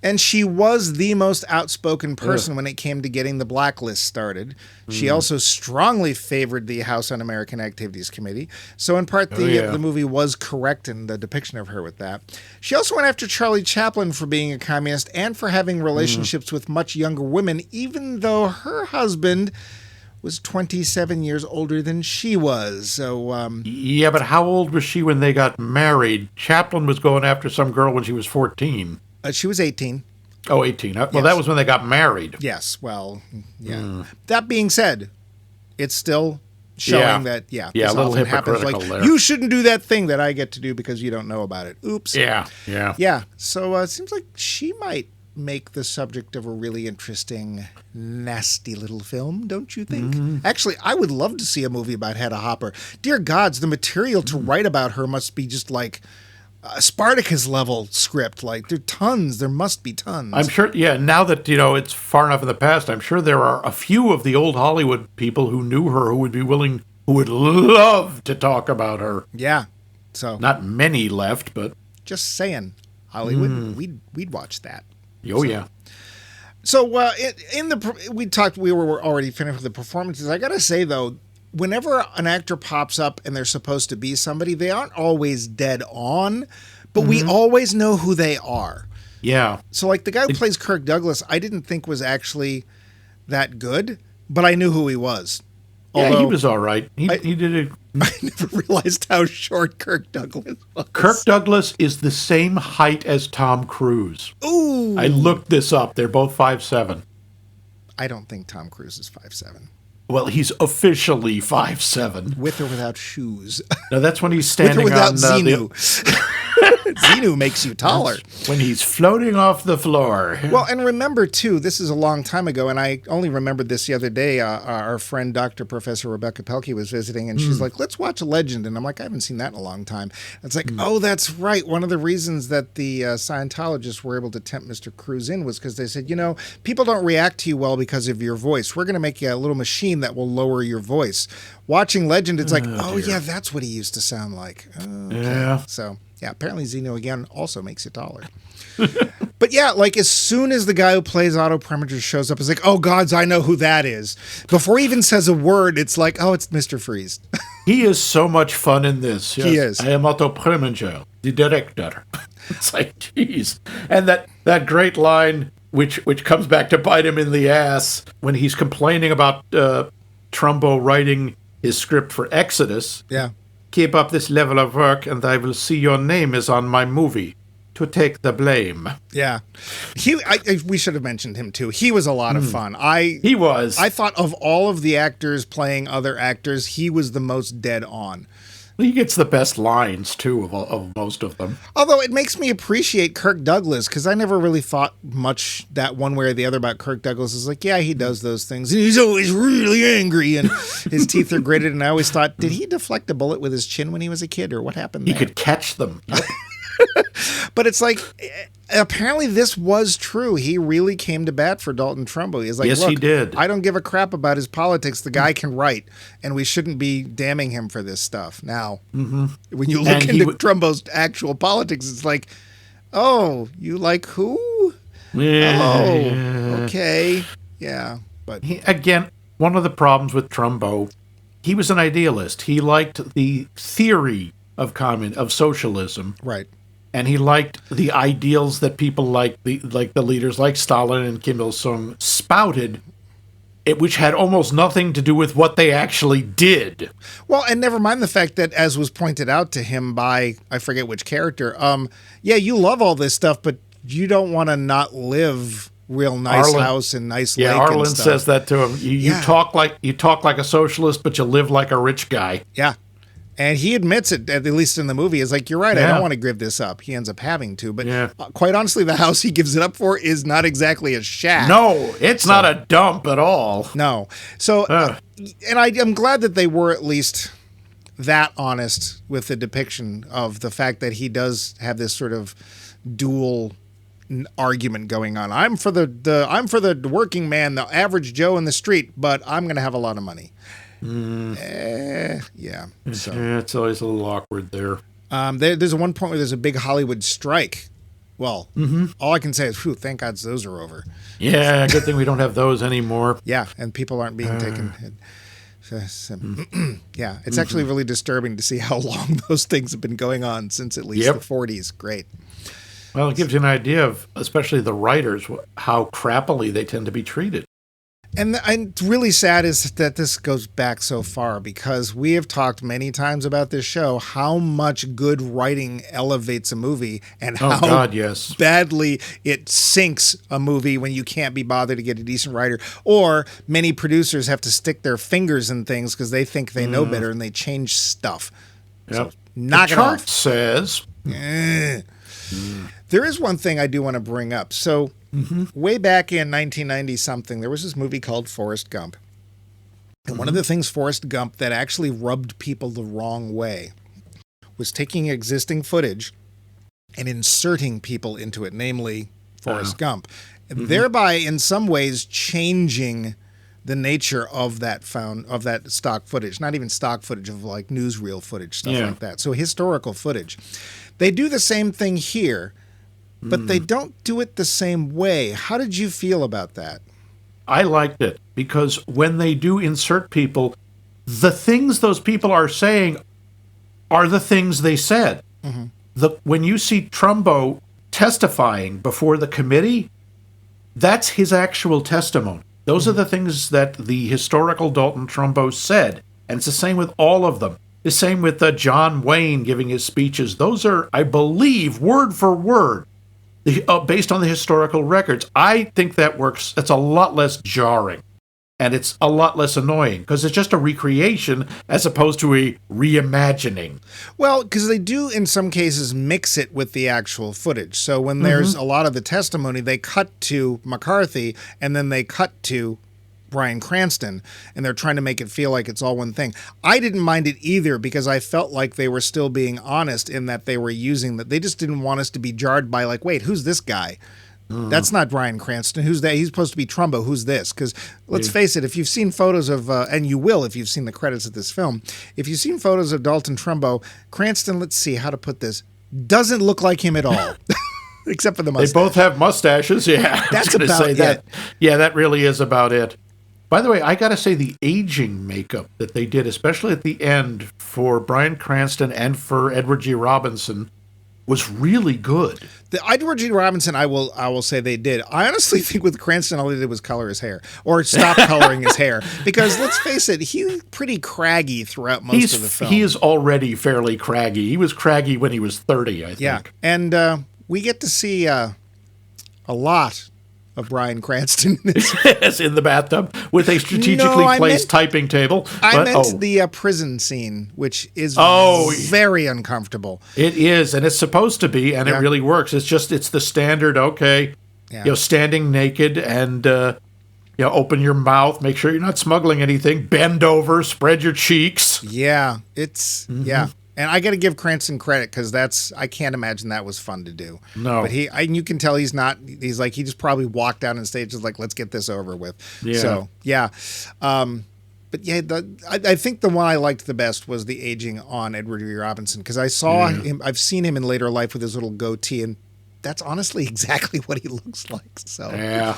S1: And she was the most outspoken person when it came to getting the blacklist started. She also strongly favored the House Un-American Activities Committee. So in part, the movie was correct in the depiction of her with that. She also went after Charlie Chaplin for being a communist and for having relationships with much younger women, even though her husband was 27 years older than she was. So,
S2: yeah, but how old was she when they got married? Chaplin was going after some girl when she was 14.
S1: She was 18.
S2: Oh, 18. Well, that was when they got married.
S1: Yes. Well, yeah. That being said, it's still showing that, this
S2: a little
S1: often happens. Like,
S2: there.
S1: you shouldn't do that thing that I get to do because you don't know about it. Oops.
S2: Yeah.
S1: So it seems like she might make the subject of a really interesting, nasty little film, don't you think? Actually, I would love to see a movie about Hedda Hopper. Dear gods, the material to write about her must be just like a Spartacus level script. Like, there must be tons.
S2: I'm sure, now that, it's far enough in the past, I'm sure there are a few of the old Hollywood people who knew her who would love to talk about her.
S1: Yeah. So
S2: not many left, but
S1: just saying, Hollywood, we'd watch that.
S2: Oh, yeah.
S1: So we were already finished with the performances. I got to say, though, whenever an actor pops up and they're supposed to be somebody, they aren't always dead on, but we always know who they are.
S2: Yeah.
S1: So, like, the guy who plays Kirk Douglas, I didn't think was actually that good, but I knew who he was.
S2: Yeah,
S1: Although,
S2: he was all right. He did it.
S1: I never realized how short Kirk Douglas was.
S2: Kirk Douglas is the same height as Tom Cruise.
S1: Ooh.
S2: I looked this up. They're both 5'7".
S1: I don't think Tom Cruise is 5'7".
S2: Well, he's officially 5'7".
S1: With or without shoes.
S2: Now, that's when he's
S1: With
S2: standing
S1: or without
S2: on
S1: Xenu. Xenu makes you taller.
S2: when he's floating off the floor.
S1: Well, and remember, too, this is a long time ago, and I only remembered this the other day. Our friend, Dr. Professor Rebecca Pelkey, was visiting, and she's like, let's watch Legend. And I'm like, I haven't seen that in a long time. It's like, oh, that's right. One of the reasons that the Scientologists were able to tempt Mr. Cruz in was because they said, people don't react to you well because of your voice. We're going to make you a little machine that will lower your voice. Watching Legend, it's like, yeah, that's what he used to sound like. Okay.
S2: Yeah.
S1: So, yeah, apparently Xenu, again, also makes you taller. But yeah, like as soon as the guy who plays Otto Preminger shows up, it's like, oh gods, I know who that is. Before he even says a word, it's like, oh, it's Mr. Freeze.
S2: He is so much fun in this. Yes.
S1: He is.
S2: I am Otto Preminger, the director. It's like, jeez. And that great line, which comes back to bite him in the ass, when he's complaining about Trumbo writing his script for Exodus.
S1: Yeah.
S2: Keep up this level of work, and I will see your name is on my movie to take the blame.
S1: Yeah. We should have mentioned him, too. He was a lot of fun.
S2: He was.
S1: I thought of all of the actors playing other actors, he was the most dead on.
S2: He gets the best lines, too, of most of them.
S1: Although it makes me appreciate Kirk Douglas, because I never really thought much that one way or the other about Kirk Douglas. It's like, yeah, he does those things. And he's always really angry, and his teeth are gritted. And I always thought, did he deflect a bullet with his chin when he was a kid, or what happened there?
S2: He could catch them. Yep.
S1: But it's like, apparently this was true. He really came to bat for Dalton Trumbo. He's like,
S2: yes,
S1: look,
S2: he did.
S1: I don't give a crap about his politics. The guy can write, and we shouldn't be damning him for this stuff. Now, when you look into Trumbo's actual politics, it's like, oh, you like who?
S2: Yeah.
S1: Oh, okay. Yeah. But
S2: again, one of the problems with Trumbo, he was an idealist. He liked the theory of socialism.
S1: Right.
S2: And he liked the ideals that people like the leaders like Stalin and Kim Il-sung spouted, which had almost nothing to do with what they actually did.
S1: Well, and never mind the fact that, as was pointed out to him by, I forget which character, yeah, you love all this stuff, but you don't want to not live real nice house and nice lake
S2: Arlen
S1: and stuff.
S2: says that to him. You talk like a socialist, but you live like a rich guy.
S1: Yeah. And he admits it, at least in the movie. Is like, you're right, I don't want to give this up. He ends up having to. But quite honestly, the house he gives it up for is not exactly a shack.
S2: No, it's not a dump at all.
S1: No. So, and I'm glad that they were at least that honest with the depiction of the fact that he does have this sort of dual argument going on. I'm for the working man, the average Joe in the street, but I'm going to have a lot of money. Yeah. So.
S2: It's always a little awkward there.
S1: There's one point where there's a big Hollywood strike. Well, all I can say is, thank God those are over.
S2: Yeah, good thing we don't have those anymore.
S1: Yeah, and people aren't being taken. Yeah, it's actually really disturbing to see how long those things have been going on since at least the 40s. Great.
S2: Well, it gives you an idea of, especially the writers, how crappily they tend to be treated.
S1: And really sad is that this goes back so far, because we have talked many times about this show, how much good writing elevates a movie and how badly it sinks a movie when you can't be bothered to get a decent writer. Or many producers have to stick their fingers in things because they think they know better and they change stuff.
S2: Yep.
S1: So knock it off.
S2: The chart says.
S1: There is one thing I do want to bring up. So way back in 1990-something, there was this movie called Forrest Gump. And one of the things Forrest Gump that actually rubbed people the wrong way was taking existing footage and inserting people into it, namely Forrest Gump, and thereby in some ways changing the nature of that stock footage. Not even stock footage, of like newsreel footage, stuff like that. So historical footage. They do the same thing here, but they don't do it the same way. How did you feel about that?
S2: I liked it, because when they do insert people, the things those people are saying are the things they said. When you see Trumbo testifying before the committee, that's his actual testimony. Those are the things that the historical Dalton Trumbo said. And it's the same with all of them. The same with John Wayne giving his speeches. Those are, I believe, word for word, based on the historical records. I think that works. That's a lot less jarring. And it's a lot less annoying because it's just a recreation as opposed to a reimagining.
S1: Well, because they do in some cases mix it with the actual footage. So when there's a lot of the testimony, they cut to McCarthy and then they cut to Bryan Cranston, and they're trying to make it feel like it's all one thing. I didn't mind it either because I felt like they were still being honest in that they were using that. They just didn't want us to be jarred by like, wait, who's this guy? That's not Bryan Cranston. Who's that? He's supposed to be Trumbo. Who's this? Because let's face it, if you've seen photos of, and you will if you've seen the credits of this film, if you've seen photos of Dalton Trumbo, Cranston, let's see how to put this, doesn't look like him at all. Except for the mustache.
S2: They both have mustaches. Yeah,
S1: that's about
S2: say
S1: it.
S2: That. Yeah, that really is about it. By the way, I got to say the aging makeup that they did, especially at the end for Bryan Cranston and for Edward G. Robinson, was really good.
S1: The Edward G. Robinson, I will say they did. I honestly think with Cranston, all they did was color his hair or stop coloring his hair because let's face it, he's pretty craggy throughout most of the film.
S2: He is already fairly craggy. He was craggy when he was 30, I think.
S1: Yeah, and we get to see a lot of Bryan Cranston in this.
S2: Yes, in the bathtub with a strategically placed typing table.
S1: I meant the prison scene, which is very uncomfortable.
S2: It is, and it's supposed to be, and it really works. It's the standard, standing naked and, open your mouth, make sure you're not smuggling anything, bend over, spread your cheeks.
S1: Yeah, yeah. And I got to give Cranston credit because I can't imagine that was fun to do.
S2: No.
S1: But you can tell he's he just probably walked down on stage just like, let's get this over with.
S2: Yeah.
S1: So, yeah. But yeah, I think the one I liked the best was the aging on Edward G. Robinson because I saw him, I've seen him in later life with his little goatee, and that's honestly exactly what he looks like. So,
S2: yeah.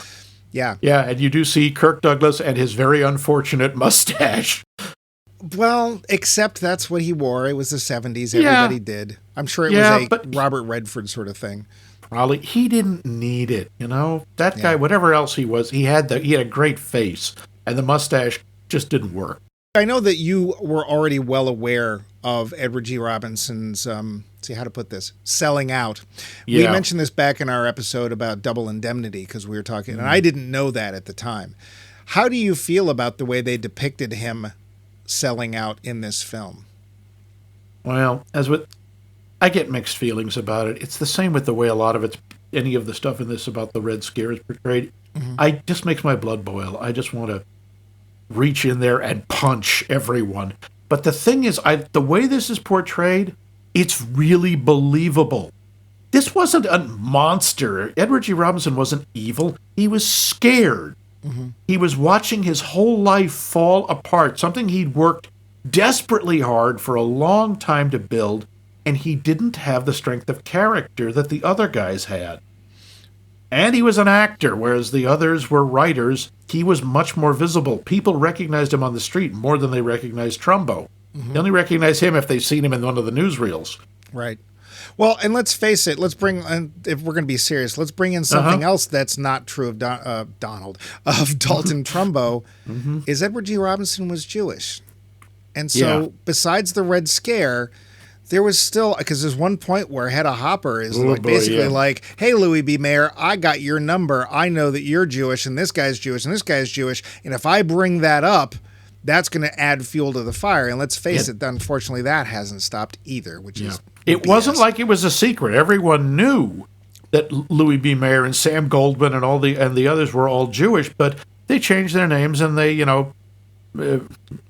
S1: Yeah.
S2: Yeah, and you do see Kirk Douglas and his very unfortunate mustache.
S1: Well, except that's what he wore. It was the 70s. Everybody did. I'm sure it was a Robert Redford sort of thing.
S2: Probably. He didn't need it, That guy, whatever else he was, he had a great face, and the mustache just didn't work.
S1: I know that you were already well aware of Edward G. Robinson's, how to put this, selling out. Yeah. We mentioned this back in our episode about Double Indemnity because we were talking, and I didn't know that at the time. How do you feel about the way they depicted him selling out in this film?
S2: Well, I get mixed feelings about it. It's the same with the way a lot of any of the stuff in this about the Red Scare is portrayed. It just makes my blood boil. I just want to reach in there and punch everyone. But the thing is, the way this is portrayed, it's really believable. This wasn't a monster. Edward G. Robinson wasn't evil. He was scared. He was watching his whole life fall apart, something he'd worked desperately hard for a long time to build, and he didn't have the strength of character that the other guys had. And he was an actor, whereas the others were writers. He was much more visible. People recognized him on the street more than they recognized Trumbo. They only recognize him if they've seen him in one of the newsreels. Right.
S1: Well, and let's face it, if we're going to be serious, let's bring in something else that's not true of Dalton Trumbo, is Edward G. Robinson was Jewish. And so besides the Red Scare, there was still, because there's one point where Hedda Hopper is like, hey, Louis B. Mayer, I got your number. I know that you're Jewish and this guy's Jewish and this guy's Jewish. And if I bring that up, that's going to add fuel to the fire. And let's face it, unfortunately, that hasn't stopped either, which is
S2: It wasn't like it was a secret. Everyone knew that Louis B. Mayer and Sam Goldwyn and the others were all Jewish, but they changed their names and they,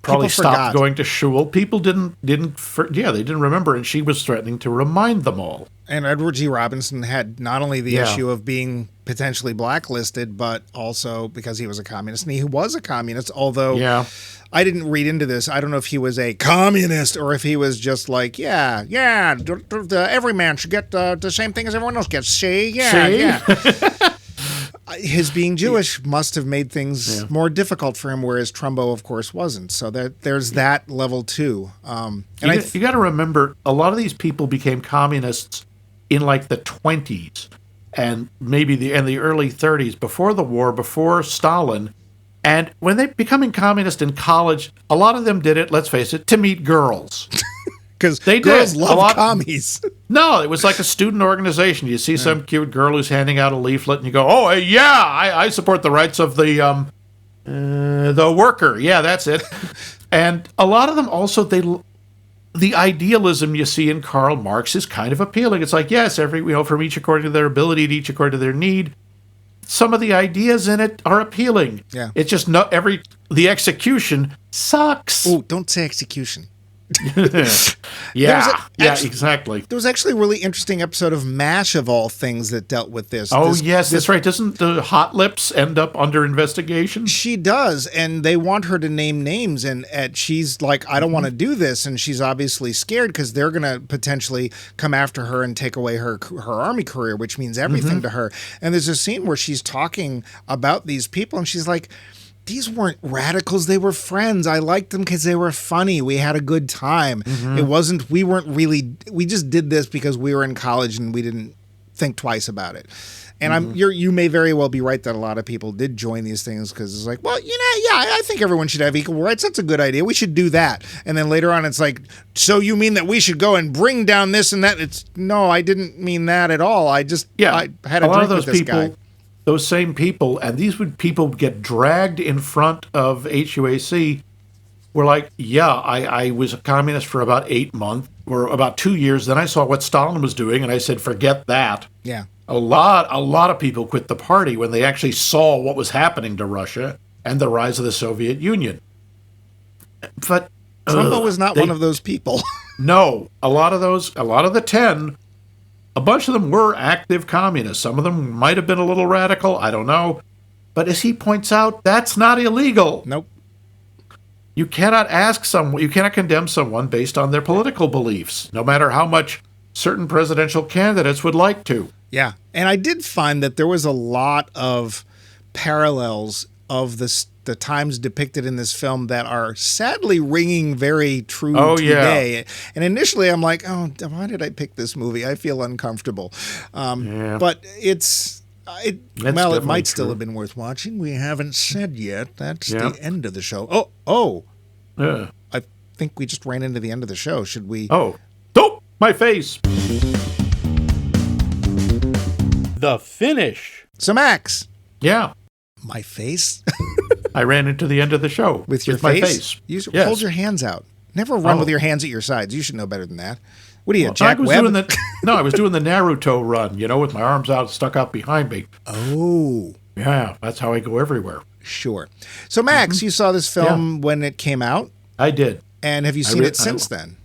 S2: probably stopped going to shul. People didn't remember, and she was threatening to remind them all.
S1: And Edward G. Robinson had not only the issue of being potentially blacklisted, but also because he was a communist, and he was a communist, although I didn't read into this. I don't know if he was a communist or if he was just like, every man should get the same thing as everyone else gets. See? His being Jewish must have made things more difficult for him, whereas Trumbo, of course, wasn't. So there's that level too.
S2: You got to remember, a lot of these people became communists in like the 20s and maybe in the early 30s, before the war, before Stalin. And when they becoming communist in college, a lot of them did it, let's face it, to meet girls.
S1: Because
S2: They
S1: girls
S2: did.
S1: love commies.
S2: No, it was like a student organization. You see some cute girl who's handing out a leaflet, and you go, "Oh, yeah, I support the rights of the worker." Yeah, that's it. And a lot of them also, the idealism you see in Karl Marx is kind of appealing. It's like, yes, from each according to their ability, to each according to their need. Some of the ideas in it are appealing.
S1: Yeah.
S2: It's just the execution sucks.
S1: Oh, don't say execution.
S2: Exactly.
S1: There was actually a really interesting episode of MASH, of all things, that dealt with this.
S2: That's right. Doesn't the Hot Lips end up under investigation?
S1: She does, and they want her to name names, and she's like, I don't want to do this, and she's obviously scared because they're going to potentially come after her and take away her army career, which means everything to her. And there's a scene where she's talking about these people, and she's like, these weren't radicals. They were friends. I liked them because they were funny. We had a good time. We just did this because we were in college and we didn't think twice about it. And you may very well be right that a lot of people did join these things because it's like, well, I think everyone should have equal rights. That's a good idea. We should do that. And then later on, it's like, so you mean that we should go and bring down this and that? No, I didn't mean that at all. I had a drink with this guy.
S2: Those same people, and people get dragged in front of HUAC, were like, I was a communist for about 8 months, or about 2 years. Then I saw what Stalin was doing, and I said, forget that.
S1: Yeah.
S2: A lot of people quit the party when they actually saw what was happening to Russia and the rise of the Soviet Union. But
S1: Trumbo was not one of those people.
S2: No, a lot of the 10, a bunch of them were active communists. Some of them might have been a little radical. I don't know. But as he points out, that's not illegal.
S1: Nope.
S2: You cannot condemn someone based on their political beliefs, no matter how much certain presidential candidates would like to.
S1: Yeah. And I did find that there was a lot of parallels of the times depicted in this film that are sadly ringing very true today. Yeah. And initially I'm like, oh, why did I pick this movie? I feel uncomfortable. But it might still have been worth watching. We haven't said yet. That's the end of the show. I think we just ran into the end of the show. Should we?
S2: Oh, dope! My face! The finish.
S1: So, Max.
S2: Yeah.
S1: My face?
S2: I ran into the end of the show.
S1: With your
S2: my
S1: face?
S2: Yes.
S1: Hold your hands out. Never run with your hands at your sides. You should know better than that. What are you, Jack Webb?
S2: I was doing the Naruto run, with my arms out, stuck out behind me.
S1: Oh.
S2: Yeah, that's how I go everywhere.
S1: Sure. So, Max, you saw this film when it came out?
S2: I did.
S1: And have you seen it since then?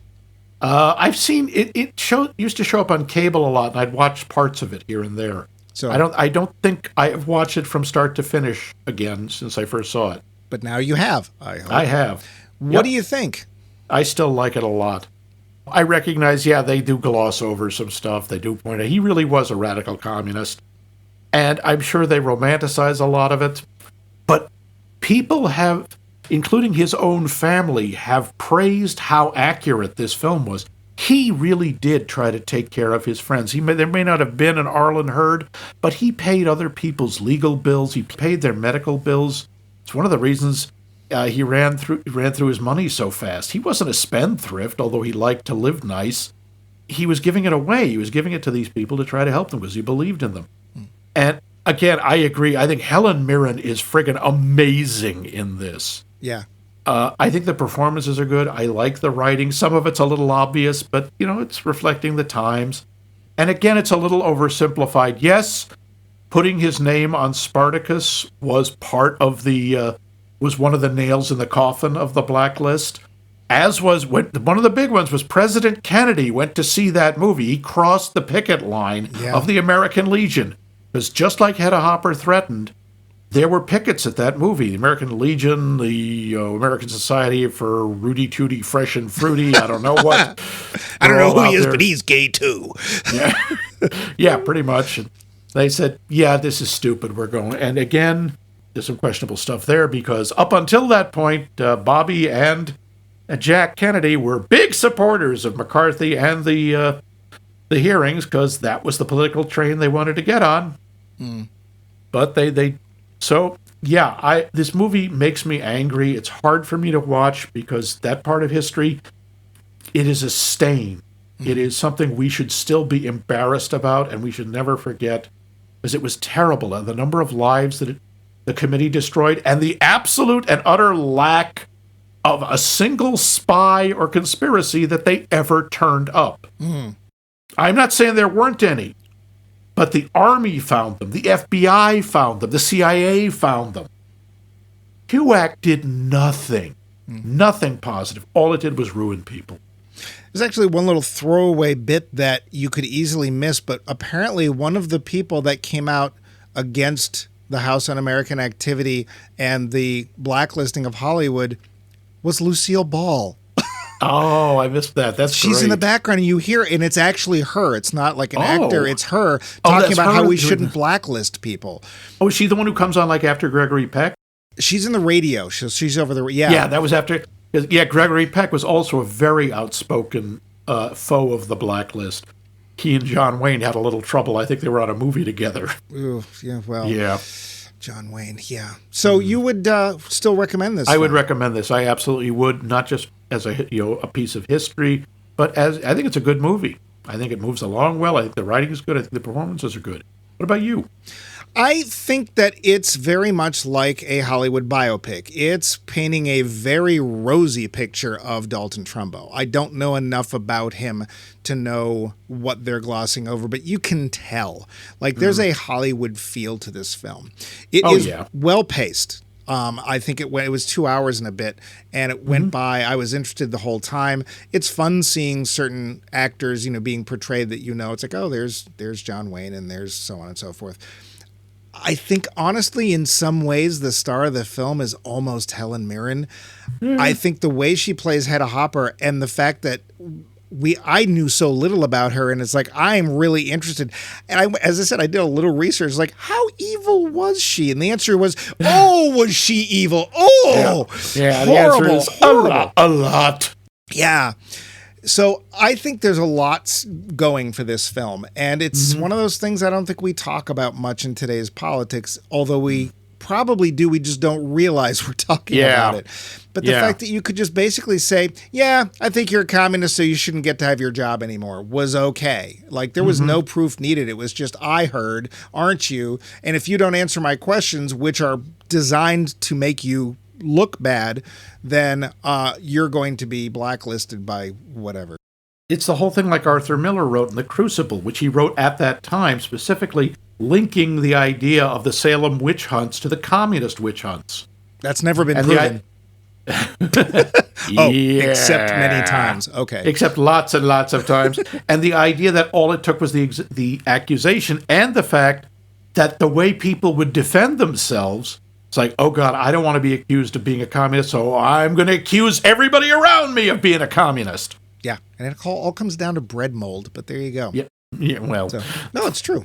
S2: I've seen it. It used to show up on cable a lot, and I'd watch parts of it here and there. So I don't think I have watched it from start to finish again since I first saw it.
S1: But now you have.
S2: I have.
S1: What do you think?
S2: I still like it a lot. I recognize, they do gloss over some stuff. They do point out he really was a radical communist. And I'm sure they romanticize a lot of it. But people have, including his own family, have praised how accurate this film was. He really did try to take care of his friends. There may not have been an Arlen Hurd, but he paid other people's legal bills. He paid their medical bills. It's one of the reasons he ran through his money so fast. He wasn't a spendthrift, although he liked to live nice. He was giving it away. He was giving it to these people to try to help them because he believed in them. And again, I agree. I think Helen Mirren is friggin' amazing in this.
S1: Yeah.
S2: I think the performances are good. I like the writing. Some of it's a little obvious, but, it's reflecting the times. And again, it's a little oversimplified. Yes, putting his name on Spartacus was was one of the nails in the coffin of the blacklist. As was, one of the big ones was President Kennedy went to see that movie. He crossed the picket line of the American Legion. Because just like Hedda Hopper threatened, there were pickets at that movie. The American Legion, the American Society for Rudy Tooty Fresh and Fruity, I don't know what.
S1: I don't know who he is, but he's gay too.
S2: Yeah, pretty much. And they said, this is stupid, we're going. And again, there's some questionable stuff there because up until that point, Bobby and Jack Kennedy were big supporters of McCarthy and the the hearings because that was the political train they wanted to get on. But this movie makes me angry. It's hard for me to watch because that part of history, it is a stain. It is something we should still be embarrassed about, and we should never forget, because it was terrible. The number of lives that the committee destroyed, and the absolute and utter lack of a single spy or conspiracy that they ever turned up. I'm not saying there weren't any, but the Army found them, the FBI found them, the CIA found them. HUAC did nothing. Nothing positive. All it did was ruin people.
S1: There's actually one little throwaway bit that you could easily miss, but apparently one of the people that came out against the House Un-American Activity and the blacklisting of Hollywood was Lucille Ball.
S2: Oh, I missed that.
S1: She's
S2: great.
S1: in the background, and you hear, and it's actually her. It's not like an actor. It's her talking about how we shouldn't blacklist people.
S2: Oh, is she the one who comes on like after Gregory Peck?
S1: She's in the radio. She's over the
S2: Yeah, that was after. Yeah, Gregory Peck was also a very outspoken foe of the blacklist. He and John Wayne had a little trouble. I think they were on a movie together.
S1: Ooh, yeah, well.
S2: Yeah.
S1: John Wayne, yeah. So you would still recommend this?
S2: I would recommend this. I absolutely would, not just as a piece of history, but as I think it's a good movie. I think it moves along well. I think the writing is good. I think the performances are good. What about you?
S1: I think that it's very much like a Hollywood biopic. It's painting a very rosy picture of Dalton Trumbo. I don't know enough about him to know what they're glossing over, but you can tell. Like, there's a Hollywood feel to this film. It is well-paced. I think it was 2 hours and a bit, and it went by. I was interested the whole time. It's fun seeing certain actors, being portrayed that it's like, oh, there's John Wayne and there's so on and so forth. I think, honestly, in some ways, the star of the film is almost Helen Mirren. I think the way she plays Hedda Hopper and the fact that I knew so little about her, and it's like, I'm really interested. And as I said, I did a little research, like, how evil was she? And the answer was, was she evil? Oh,
S2: yeah,
S1: horrible,
S2: the answer is
S1: horrible.
S2: A lot.
S1: Yeah. So I think there's a lot going for this film, and it's one of those things I don't think we talk about much in today's politics, although we probably do. We just don't realize we're talking about it. But the fact that you could just basically say, I think you're a communist, so you shouldn't get to have your job anymore, was okay. Like, there was no proof needed. It was just, I heard, aren't you? And if you don't answer my questions, which are designed to make you look bad, then you're going to be blacklisted by whatever.
S2: It's the whole thing like Arthur Miller wrote in The Crucible, which he wrote at that time, specifically linking the idea of the Salem witch hunts to the communist witch hunts.
S1: That's never been proven. Except many times. Okay.
S2: Except lots and lots of times. And the idea that all it took was the accusation and the fact that the way people would defend themselves, it's like, oh, God, I don't want to be accused of being a communist, so I'm going to accuse everybody around me of being a communist.
S1: Yeah, and it all comes down to bread mold, but there you go.
S2: Yeah, well.
S1: So, no, it's true.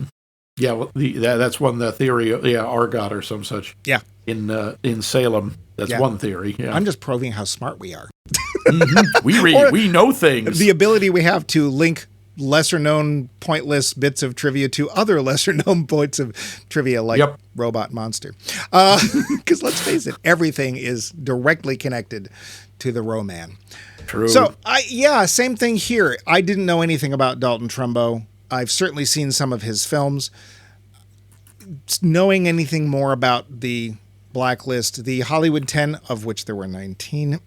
S2: Yeah, well, that's one theory, Argot or some such.
S1: Yeah.
S2: In Salem, that's one theory. Yeah.
S1: I'm just proving how smart we are.
S2: We know things.
S1: The ability we have to link lesser-known pointless bits of trivia to other lesser-known points of trivia, like Robot Monster. Because let's face it, everything is directly connected to the Roman.
S2: True.
S1: So, same thing here. I didn't know anything about Dalton Trumbo. I've certainly seen some of his films. Knowing anything more about the blacklist, the Hollywood 10, of which there were 19,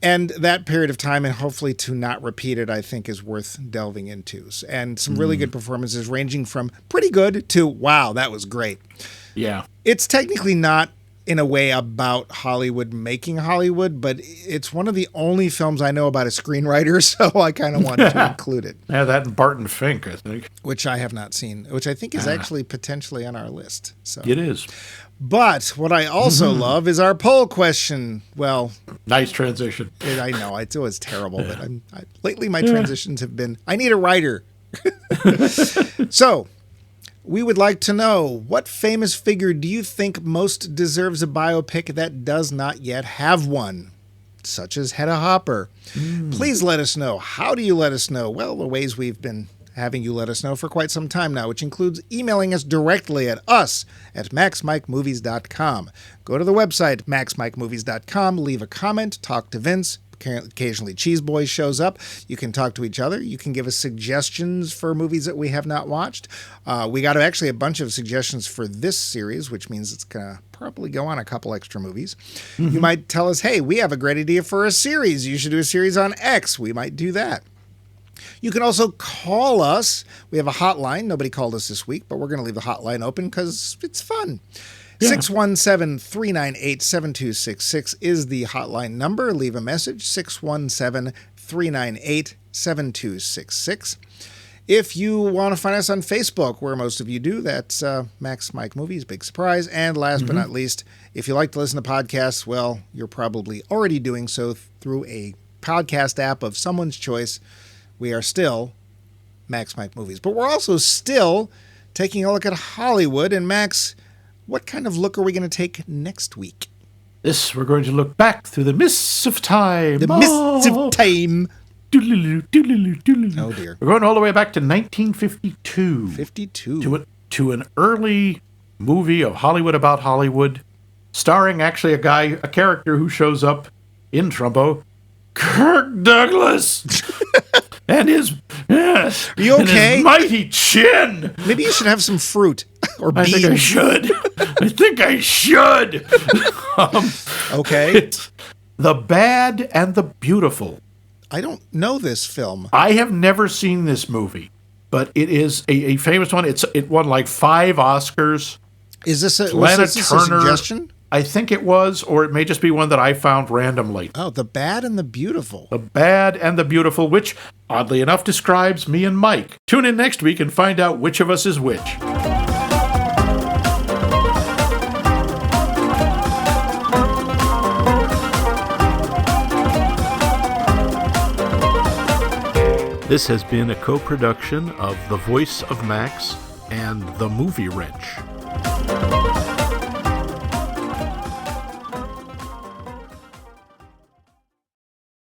S1: and that period of time, and hopefully to not repeat it, I think is worth delving into. And some really good performances, ranging from pretty good to, wow, that was great.
S2: Yeah.
S1: It's technically not, in a way, about Hollywood making Hollywood, but it's one of the only films I know about a screenwriter, so I kind of wanted to include it.
S2: Yeah, that and Barton Fink, I think.
S1: Which I have not seen, which I think is actually potentially on our list. So.
S2: It is.
S1: But what I also love is our poll question. Well,
S2: nice transition.
S1: I know, it was terrible, but lately my transitions have been, I need a writer. So, we would like to know, what famous figure do you think most deserves a biopic that does not yet have one? Such as Hedda Hopper. Please let us know. How do you let us know? Well, the ways we've been having you let us know for quite some time now, which includes emailing us directly at maxmikemovies.com. Go to the website, maxmikemovies.com, leave a comment, talk to Vince. Occasionally Cheeseboy shows up. You can talk to each other. You can give us suggestions for movies that we have not watched. We got actually a bunch of suggestions for this series, which means it's going to probably go on a couple extra movies. Mm-hmm. You might tell us, hey, we have a great idea for a series. You should do a series on X. We might do that. You can also call us. We have a hotline. Nobody called us this week, but we're going to leave the hotline open because it's fun. 617-398-7266 is the hotline number. Leave a message, 617-398-7266. If you want to find us on Facebook, where most of you do, that's Max Mike Movies, big surprise. And last but not least, if you like to listen to podcasts, well, you're probably already doing so through a podcast app of someone's choice. We are still Max Mike Movies. But we're also still taking a look at Hollywood. And Max, what kind of look are we going to take next week?
S2: We're going to look back through the mists of time.
S1: The mists of time.
S2: Doodle-loo, doodle-loo, doodle-loo.
S1: Oh, dear.
S2: We're going all the way back to 1952.
S1: 52.
S2: To an early movie of Hollywood about Hollywood, starring actually a character who shows up in Trumbo, Kirk Douglas. And his, yes,
S1: are you okay?
S2: And his mighty chin.
S1: Maybe you should have some fruit or beans.
S2: I think I should.
S1: Okay.
S2: It's The Bad and the Beautiful.
S1: I don't know this film.
S2: I have never seen this movie, but it is a famous one. It won like 5 Oscars.
S1: Was this a suggestion?
S2: I think it was, or it may just be one that I found randomly.
S1: Oh, The Bad and the Beautiful.
S2: The Bad and the Beautiful, which, oddly enough, describes me and Mike. Tune in next week and find out which of us is which. This has been a co-production of The Voice of Max and The Movie Wrench.